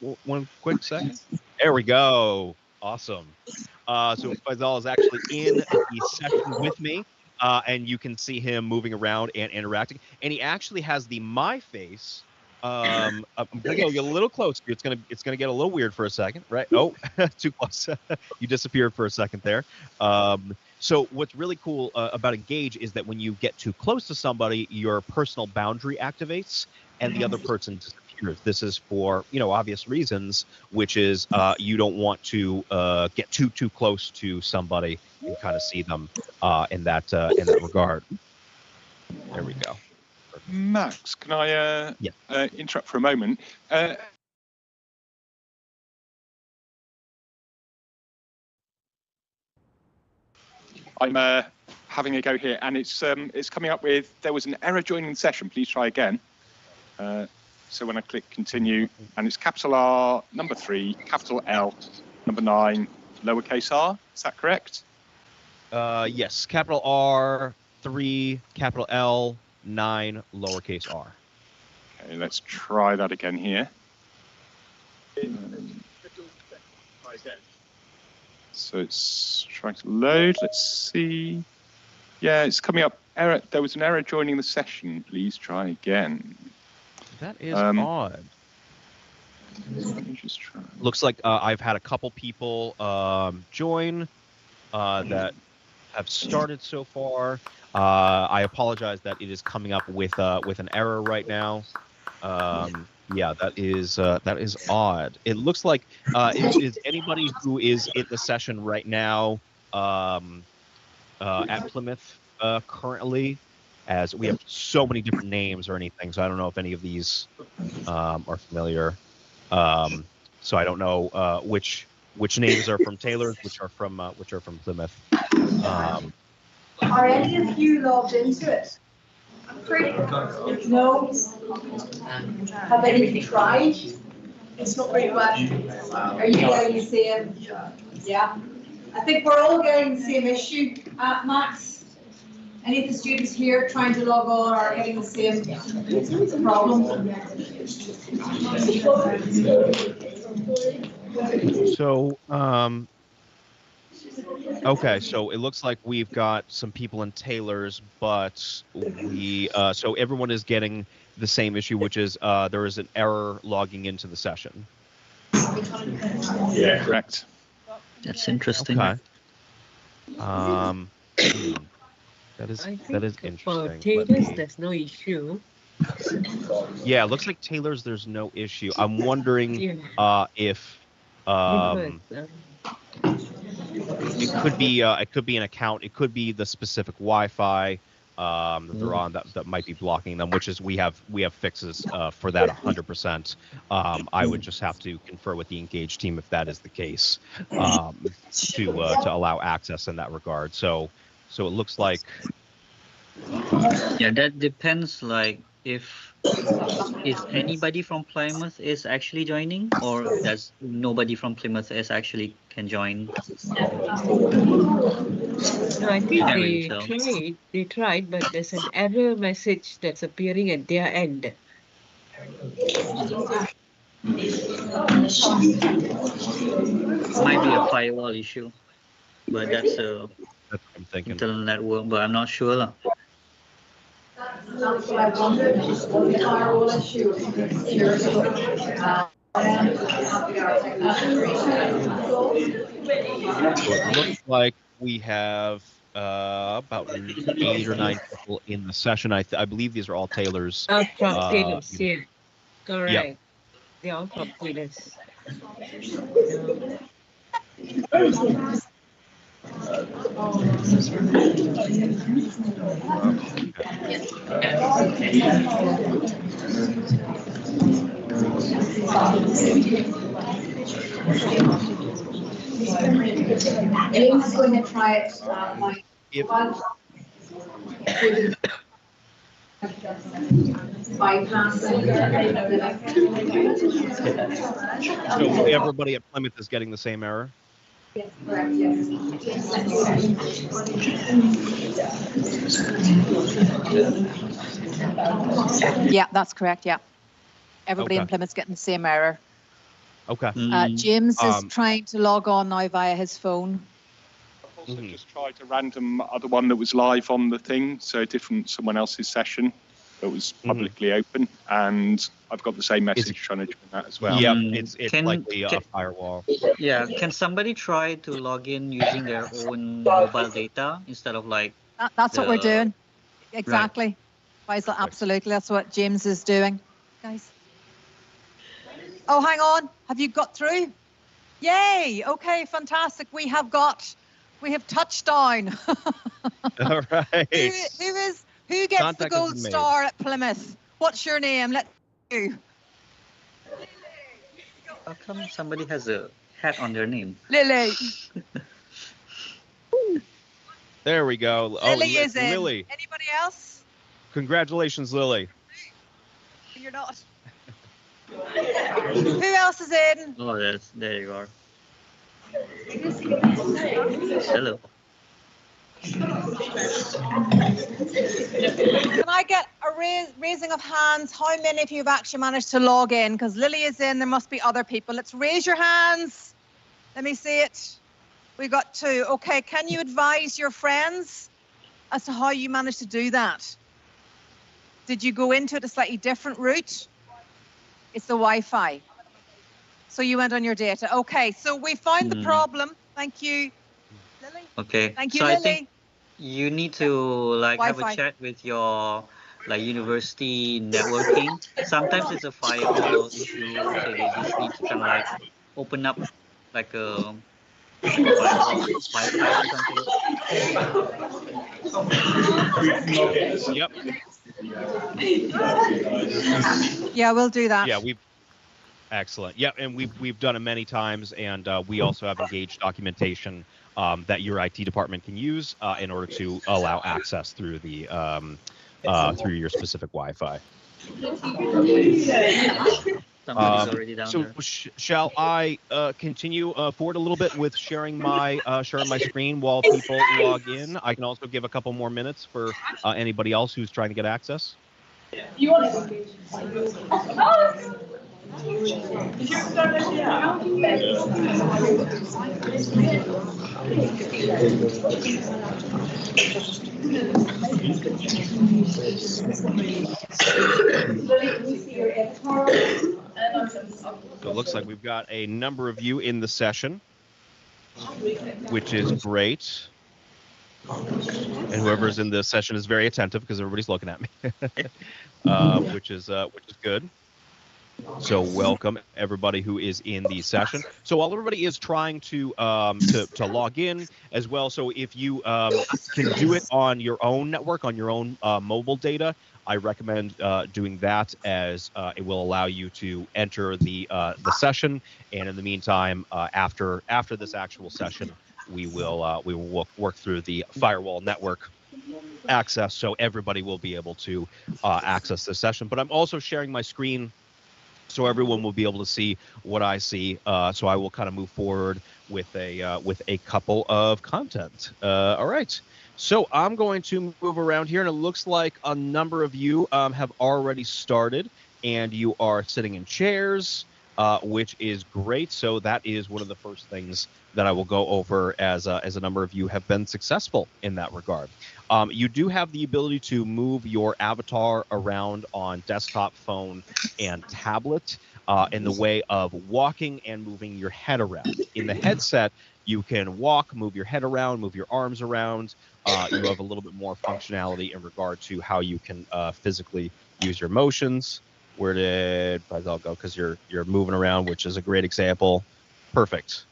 quick second. There we go. Awesome. So Faisal is actually in the session with me, and you can see him moving around and interacting. And he actually has the my face. I'm gonna go get a little closer. It's gonna get a little weird for a second, right? Oh, too close. You disappeared for a second there. So what's really cool about Engage is that when you get too close to somebody, your personal boundary activates and the other person disappears. This is for obvious reasons, which is you don't want to get too close to somebody and kind of see them in that regard. There we go. Max, can I interrupt for a moment? I'm having a go here, and it's coming up with, there was an error joining the session. Please try again. So when I click continue, and it's capital R, number 3, capital L, number 9, lowercase r. Is that correct? Yes, capital R, 3, capital L, 9, lowercase r. Okay, let's try that again here. So it's trying to load. Let's see. Yeah, it's coming up. Error. There was an error joining the session. Please try again. That is odd. Let me just try. Looks like I've had a couple people join that have started so far. I apologize that it is coming up with an error right now. Yeah, that is odd. It looks like is anybody who is in the session right now at Plymouth currently, as we have so many different names or anything, so I don't know if any of these are familiar. So I don't know which names are from Taylor's, which are from Plymouth. Are any of you logged into it? No. Have any of you tried? It's not very well. Are you getting the same? Yeah. I think we're all getting the same issue, Max. Any of the students here trying to log on are getting the same problem? So, okay, so it looks like we've got some people in Taylor's, but so everyone is getting the same issue, which is there is an error logging into the session. Yeah, correct. That's interesting. Okay. That is interesting. For Taylor's, there's no issue. Yeah, it looks like Taylor's there's no issue. I'm wondering if it could be an account. It could be the specific Wi-Fi that they're on that might be blocking them. Which is we have fixes for that 100%. I would just have to confer with the Engage team if that is the case to allow access in that regard. So it looks like. Yeah, that depends. Like if anybody from Plymouth is actually joining, or does nobody from Plymouth is actually can join? No, I think they tried, but there's an error message that's appearing at their end. Might be a firewall issue, but that's what I'm thinking. internal network, but I'm not sure. That's what I wondered. The firewall issue. So it looks like we have about 8 or 9 people in the session. I believe these are all Taylor's. From Taylor's, yeah. Correct. Yep. They're all from Taylor's. Elaine's going to try it. So everybody at Plymouth is getting the same error? Yes, correct, yes. Yeah, that's correct. Yeah. Everybody in Okay. Plymouth's getting the same error. Okay. James is trying to log on now via his phone. I've also just tried a random other one that was live on the thing, so someone else's session that was publicly open, and I've got the same message trying to join that as well. Yep, it's likely a firewall. Yeah, can somebody try to log in using their own mobile data instead of like... That's what we're doing. Exactly. Right. Faisal, absolutely. That's what James is doing. Guys. Oh, hang on. Have you got through? Yay. Okay, fantastic. We have touchdown. All right. Who gets Contact the gold has been star at Plymouth? What's your name? Let's do. How come somebody has a hat on their name? Lily. There we go. Lily is in. Lily. Anybody else? Congratulations, Lily. You're not. Who else is in? Oh, there you are. Hello. Can I get a raising of hands? How many of you have actually managed to log in? Because Lily is in, there must be other people. Let's raise your hands. Let me see it. We got 2. Okay, can you advise your friends as to how you managed to do that? Did you go into it a slightly different route? It's the Wi-Fi. So you went on your data. Okay, so we found the problem. Thank you, Lily. Okay. Thank you, so Lily. I think you need to like have Wi-Fi. a chat with your like university networking. Sometimes it's a firewall issue, so they just need to kind of like open up like a firewall Wi-Fi or something. Yep. Yeah, we'll do that. Yeah, excellent. Yeah, and we've done it many times, and we also have engaged documentation that your IT department can use in order to allow access through the through your specific Wi-Fi. Somebody's already down So there. shall I continue forward a little bit with sharing my screen while people log in? I can also give a couple more minutes for anybody else who's trying to get access. You want So it looks like we've got a number of you in the session, which is great. And whoever's in the session is very attentive because everybody's looking at me, which is good. So welcome everybody who is in the session. So while everybody is trying to log in as well, so if you can do it on your own network, on your own mobile data, I recommend doing that, as it will allow you to enter the session. And in the meantime, after this actual session, we will work through the firewall network access, so everybody will be able to access the session. But I'm also sharing my screen, so everyone will be able to see what I see. So I will kind of move forward with a couple of content. All right. So I'm going to move around here, and it looks like a number of you have already started, and you are sitting in chairs, which is great. So that is one of the first things that I will go over, as a number of you have been successful in that regard. You do have the ability to move your avatar around on desktop, phone, and tablet in the way of walking and moving your head around. In the headset, you can walk, move your head around, move your arms around. You have a little bit more functionality in regard to how you can physically use your motions. Where did Faisal go? Because you're moving around, which is a great example. Perfect.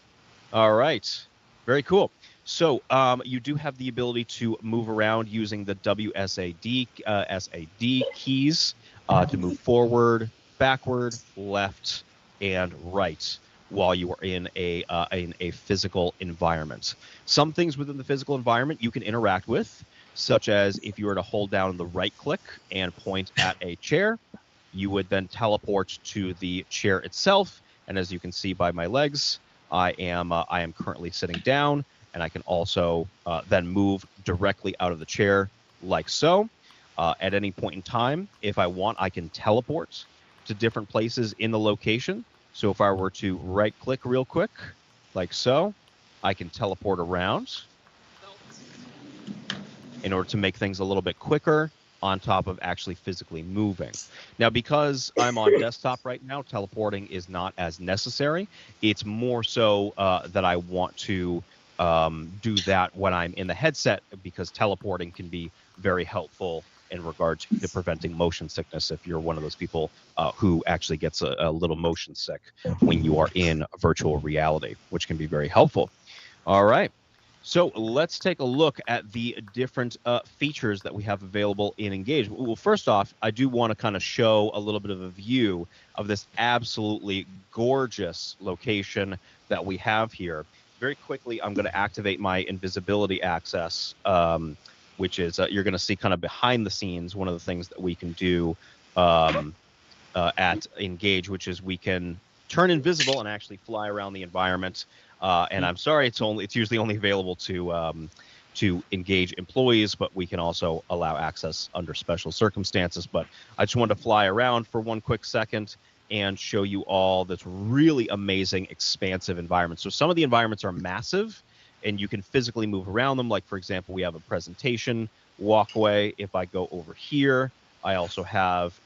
All right. Very cool. So you do have the ability to move around using the WSAD SAD keys to move forward, backward, left, and right while you are in a physical environment. Some things within the physical environment you can interact with, such as if you were to hold down the right click and point at a chair, you would then teleport to the chair itself. And as you can see by my legs, I am currently sitting down, and I can also then move directly out of the chair like so. At any point in time, if I want, I can teleport to different places in the location. So if I were to right click real quick, like so, I can teleport around in order to make things a little bit quicker on top of actually physically moving. Now, because I'm on desktop right now, teleporting is not as necessary. It's more so that I want to do that when I'm in the headset, because teleporting can be very helpful in regards to preventing motion sickness if you're one of those people who actually gets a little motion sick when you are in virtual reality, which can be very helpful. All right. So let's take a look at the different features that we have available in Engage. Well, first off, I do want to kind of show a little bit of a view of this absolutely gorgeous location that we have here. Very quickly, I'm going to activate my invisibility access, which is you're going to see kind of behind the scenes one of the things that we can do at Engage, which is we can turn invisible and actually fly around the environment. And I'm sorry, it's usually only available to Engage employees, but we can also allow access under special circumstances. But I just wanted to fly around for one quick second and show you all this really amazing, expansive environment. So some of the environments are massive, and you can physically move around them. Like, for example, we have a presentation walkway. If I go over here, I also have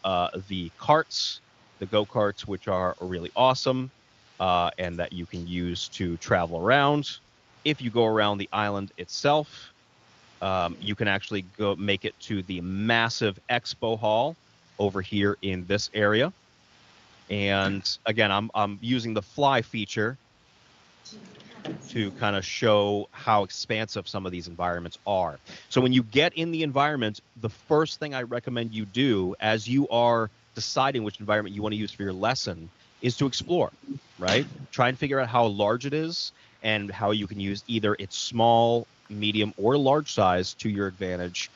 the carts, the go-karts, which are really awesome. And that you can use to travel around. If you go around the island itself, you can actually go make it to the massive expo hall over here in this area. And again, I'm using the fly feature to kind of show how expansive some of these environments are. So when you get in the environment, the first thing I recommend you do as you are deciding which environment you want to use for your lesson is to explore, right? Try and figure out how large it is and how you can use either its small, medium, or large size to your advantage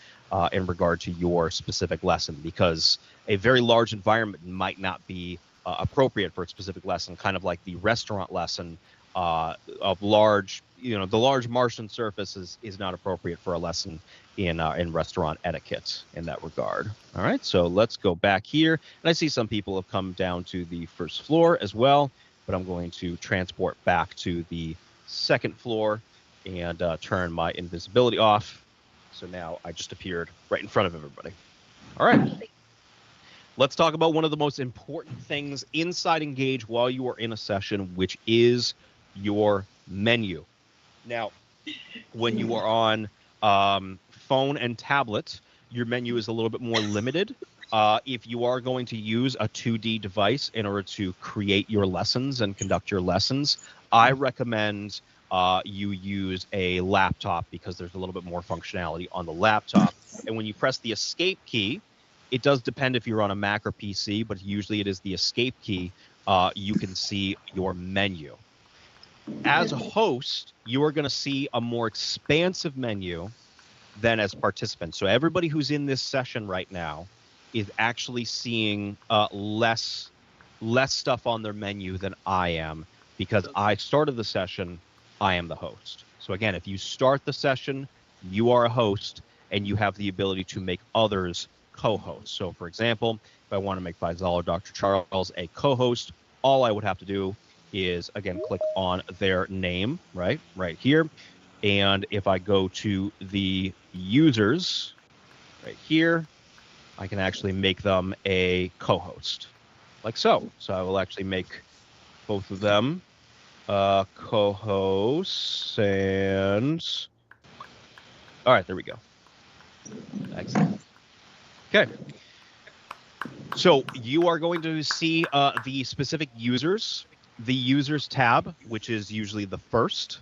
in regard to your specific lesson, because a very large environment might not be appropriate for a specific lesson, kind of like the restaurant lesson of large, the large Martian surface is not appropriate for a lesson in restaurant etiquette in that regard. All right, so let's go back here. And I see some people have come down to the first floor as well, but I'm going to transport back to the second floor and turn my invisibility off. So now I just appeared right in front of everybody. All right. Let's talk about one of the most important things inside Engage while you are in a session, which is your menu. Now, when you are on phone and tablet, your menu is a little bit more limited. If you are going to use a 2D device in order to create your lessons and conduct your lessons, I recommend you use a laptop, because there's a little bit more functionality on the laptop. And when you press the escape key, it does depend if you're on a Mac or PC, but usually it is the escape key. You can see your menu. As a host, you are going to see a more expansive menu than as participants. So everybody who's in this session right now is actually seeing less stuff on their menu than I am, because I started the session, I am the host. So again, if you start the session, you are a host, and you have the ability to make others co-hosts. So for example, if I want to make Faisal or Dr. Charles a co-host, all I would have to do is, again, click on their name right here. And if I go to the users right here, I can actually make them a co-host, like so. So I will actually make both of them co-hosts, and all right, there we go. Excellent. Okay. So you are going to see the specific users, the users tab, which is usually the first.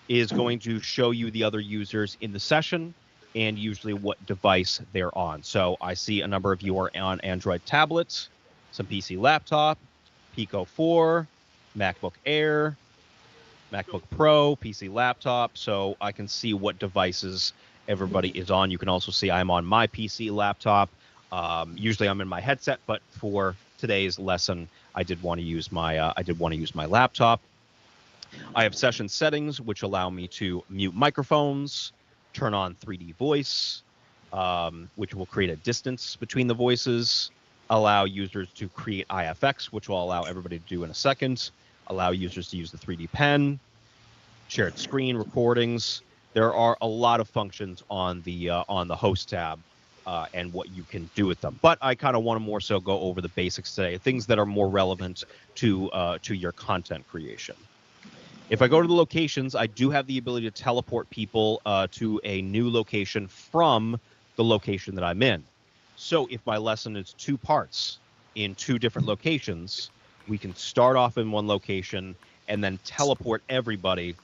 is going to show you the other users in the session and usually what device they're on. So I see a number of you are on Android tablets, some PC laptop, Pico 4, MacBook Air, MacBook Pro, PC laptop, so I can see what devices everybody is on. You can also see I'm on my PC laptop. Usually I'm in my headset, but for today's lesson, I did want to use my laptop. I have session settings which allow me to mute microphones, turn on 3D voice, which will create a distance between the voices, allow users to create IFX, which will allow everybody to do in a second, allow users to use the 3D pen, shared screen recordings. There are a lot of functions on the host tab and what you can do with them. But I kind of want to more so go over the basics today, things that are more relevant to your content creation. If I go to the locations, I do have the ability to teleport people to a new location from the location that I'm in. So if my lesson is 2 parts in 2 different locations, we can start off in one location and then teleport everybody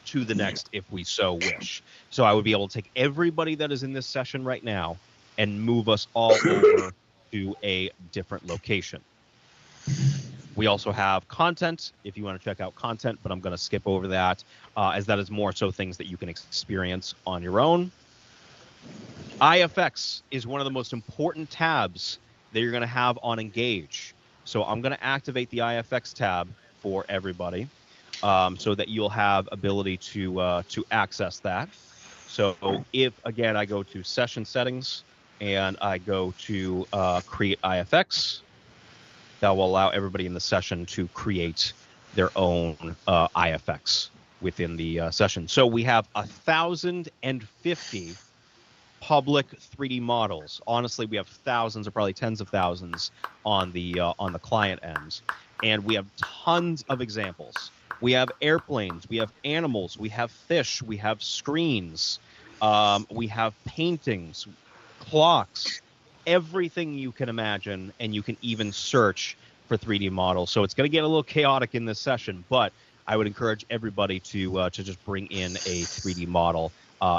to the next if we so wish. So I would be able to take everybody that is in this session right now and move us all over to a different location. We also have content if you want to check out content, but I'm going to skip over that as that is more so things that you can experience on your own. IFX is one of the most important tabs that you're going to have on Engage. So I'm going to activate the IFX tab for everybody so that you'll have ability to access that. So if, again, I go to session settings and I go to create IFX, that will allow everybody in the session to create their own IFX within the session. So we have 1,050 public 3D models. Honestly, we have thousands or probably tens of thousands on the client ends, and we have tons of examples. We have airplanes, we have animals, we have fish, we have screens, we have paintings, clocks, everything you can imagine, and you can even search for 3D models. So it's going to get a little chaotic in this session, but I would encourage everybody to just bring in a 3D model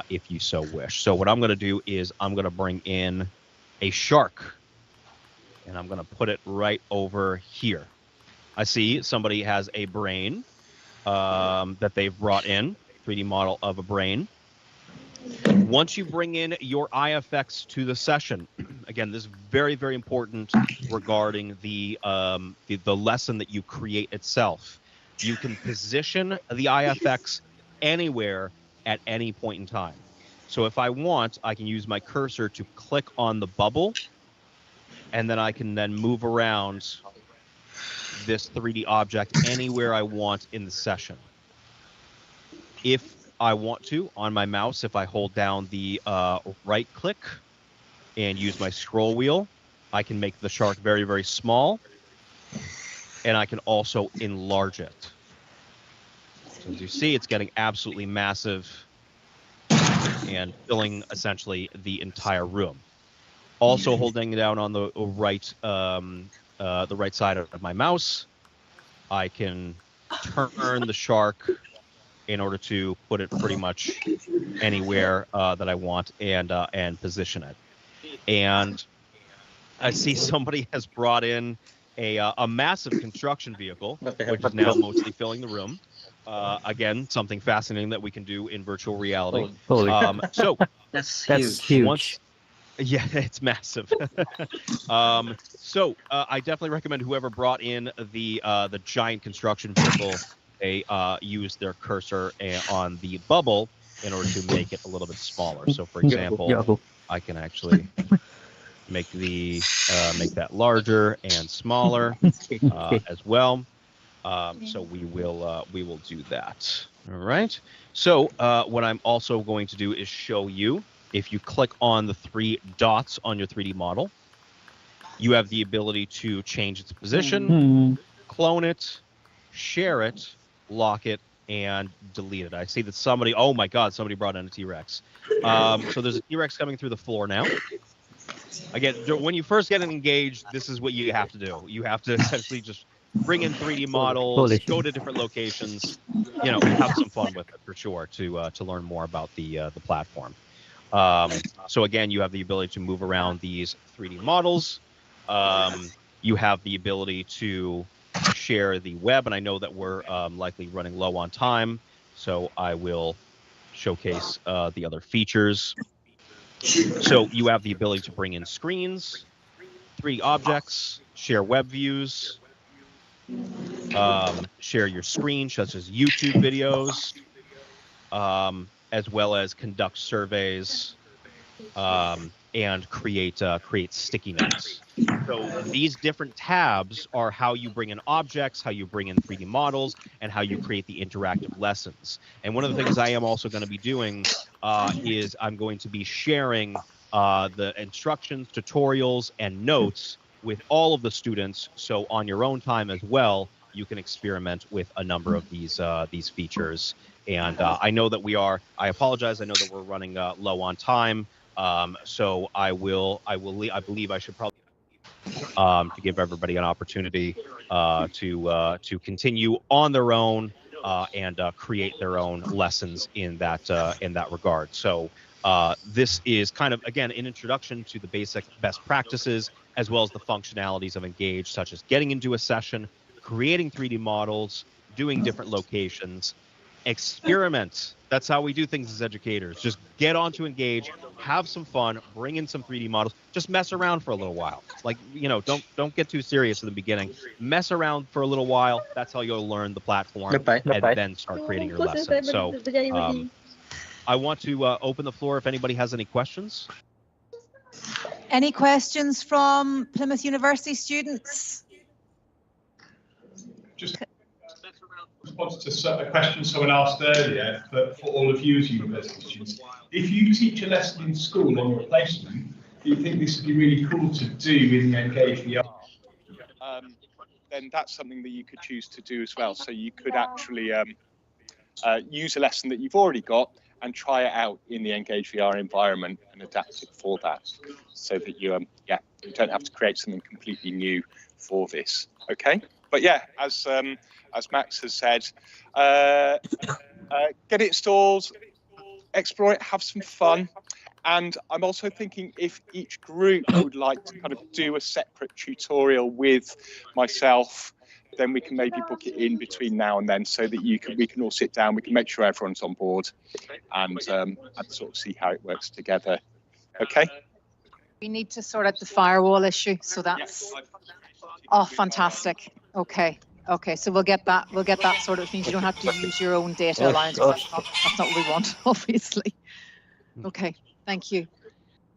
if you so wish. So what I'm going to do is I'm going to bring in a shark, and I'm going to put it right over here. I see somebody has a brain that they've brought in, 3D model of a brain. Once you bring in your IFX to the session, again, this is very, very important regarding the lesson that you create itself. You can position the IFX anywhere at any point in time. So if I want, I can use my cursor to click on the bubble, and then I can then move around this 3D object anywhere I want in the session. If I want to, on my mouse, if I hold down the right click and use my scroll wheel, I can make the shark very, very small, and I can also enlarge it. So as you see, it's getting absolutely massive and filling essentially the entire room. Also holding down on the right side of my mouse, I can turn the shark in order to put it pretty much anywhere that I want and position it. And I see somebody has brought in a massive construction vehicle, which is now mostly filling the room. Again, something fascinating that we can do in virtual reality. So That's Yeah, huge. it's massive. So I definitely recommend whoever brought in the giant construction vehicle, they use their cursor on the bubble in order to make it a little bit smaller. So for example, I can actually make that larger and smaller as well. So we will do that. All right. So what I'm also going to do is show you, if you click on the 3 dots on your 3D model, you have the ability to change its position, clone it, share it, lock it, and delete it. I see that somebody, oh my God, somebody brought in a T-Rex. So there's a T-Rex coming through the floor now. Again, when you first get engaged, this is what you have to do. You have to essentially just bring in 3D models, go to different locations, you know, have some fun with it for sure to learn more about the platform. So again, you have the ability to move around these 3D models. You have the ability to share the web, and I know that we're likely running low on time, so I will showcase the other features. So you have the ability to bring in screens, 3D objects, share web views, share your screen, such as YouTube videos, as well as conduct surveys, and create sticky notes. So these different tabs are how you bring in objects, how you bring in 3D models, and how you create the interactive lessons. And one of the things I am also going to be doing is I'm going to be sharing the instructions, tutorials, and notes with all of the students. So on your own time as well, you can experiment with a number of these features. And I know that I apologize. I know that we're running low on time. So I believe I should probably to give everybody an opportunity to continue on their own and create their own lessons in that regard. So this is kind of, again, an introduction to the basic best practices as well as the functionalities of Engage, such as getting into a session, creating 3D models, doing different locations, experiment. That's how we do things as educators. Just get on to Engage, have some fun, bring in some 3D models, just mess around for a little while. Like, you know, don't get too serious in the beginning. Mess around for a little while. That's how you'll learn the platform and then start creating your lesson. So I want to open the floor if anybody has any questions. Any questions from Plymouth University students? Just response to a question someone asked earlier, but for all of you as university students, if you teach a lesson in school on your placement, do you think this would be really cool to do in the ENGAGEVR? Then that's something that you could choose to do as well. So you could actually use a lesson that you've already got and try it out in the ENGAGEVR environment and adapt it for that, so that you you don't have to create something completely new for this. Okay, but yeah, as Max has said, get it installed, explore it, have some fun. And I'm also thinking if each group would like to kind of do a separate tutorial with myself, then we can maybe book it in between now and then, so that we can all sit down, we can make sure everyone's on board, and sort of see how it works together. Okay. We need to sort out the firewall issue, so that's fantastic. Okay, so we'll get that sorted, which means you don't have to use your own data alliance. That's not what we want, obviously. Okay, thank you.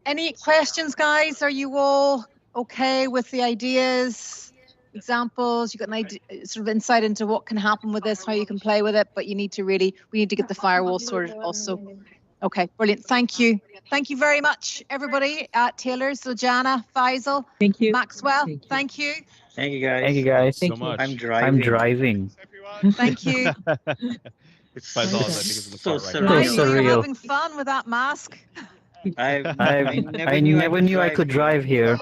Any questions, guys? Are you all okay with the ideas, examples? You got an idea, sort of insight into what can happen with this, how you can play with it, but we need to get the firewall sorted also. Okay, brilliant. Thank you. Thank you very much, everybody at Taylor, Thivilojana, Faisal. Thank you. Maxwell, thank you. Thank you, guys. Thank you guys so much. I'm driving. Thank you. It's Faisal, I think it's in the So car right now. You're having fun with that mask. I never knew I could drive here.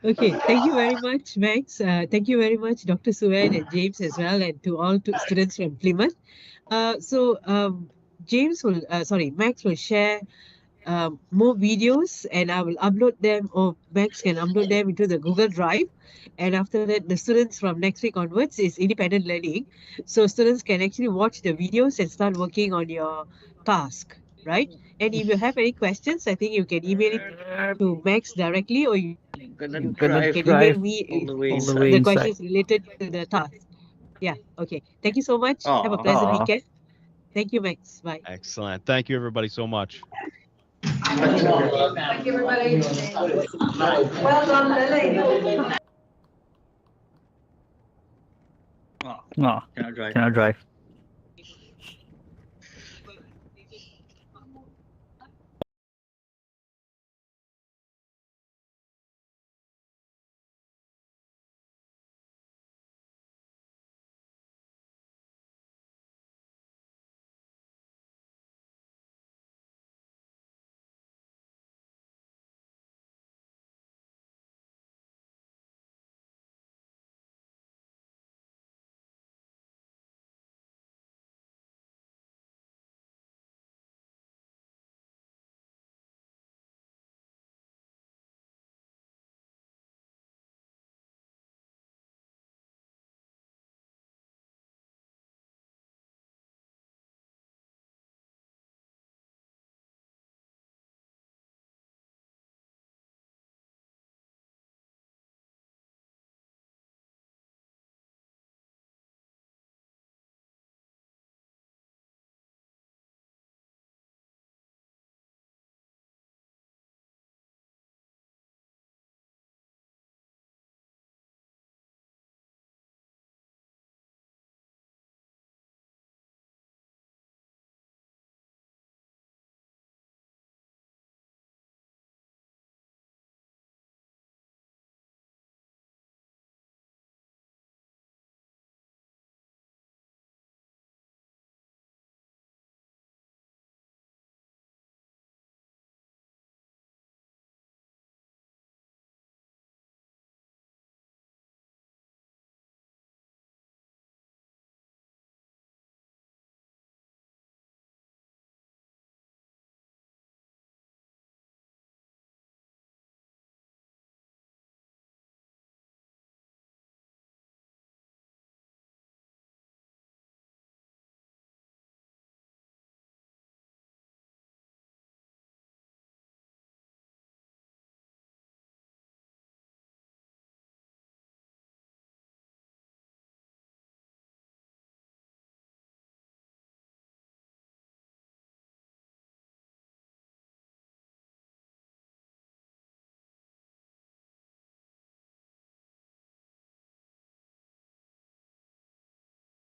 Okay, thank you very much, Max. Thank you very much, Dr. Suanne and James as well, and to all students from Plymouth. Max will share more videos, and I will upload them, or Max can upload them into the Google Drive. And after that, the students from next week onwards is independent learning. So students can actually watch the videos and start working on your task, right? And if you have any questions, I think you can email it to Max directly, or you can email me the questions related to the task. Yeah, okay. Thank you so much. Have a pleasant weekend. Thank you, Max. Bye. Excellent. Thank you, everybody, so much. Thank you, everybody. Well done, Lily. No, cannot drive.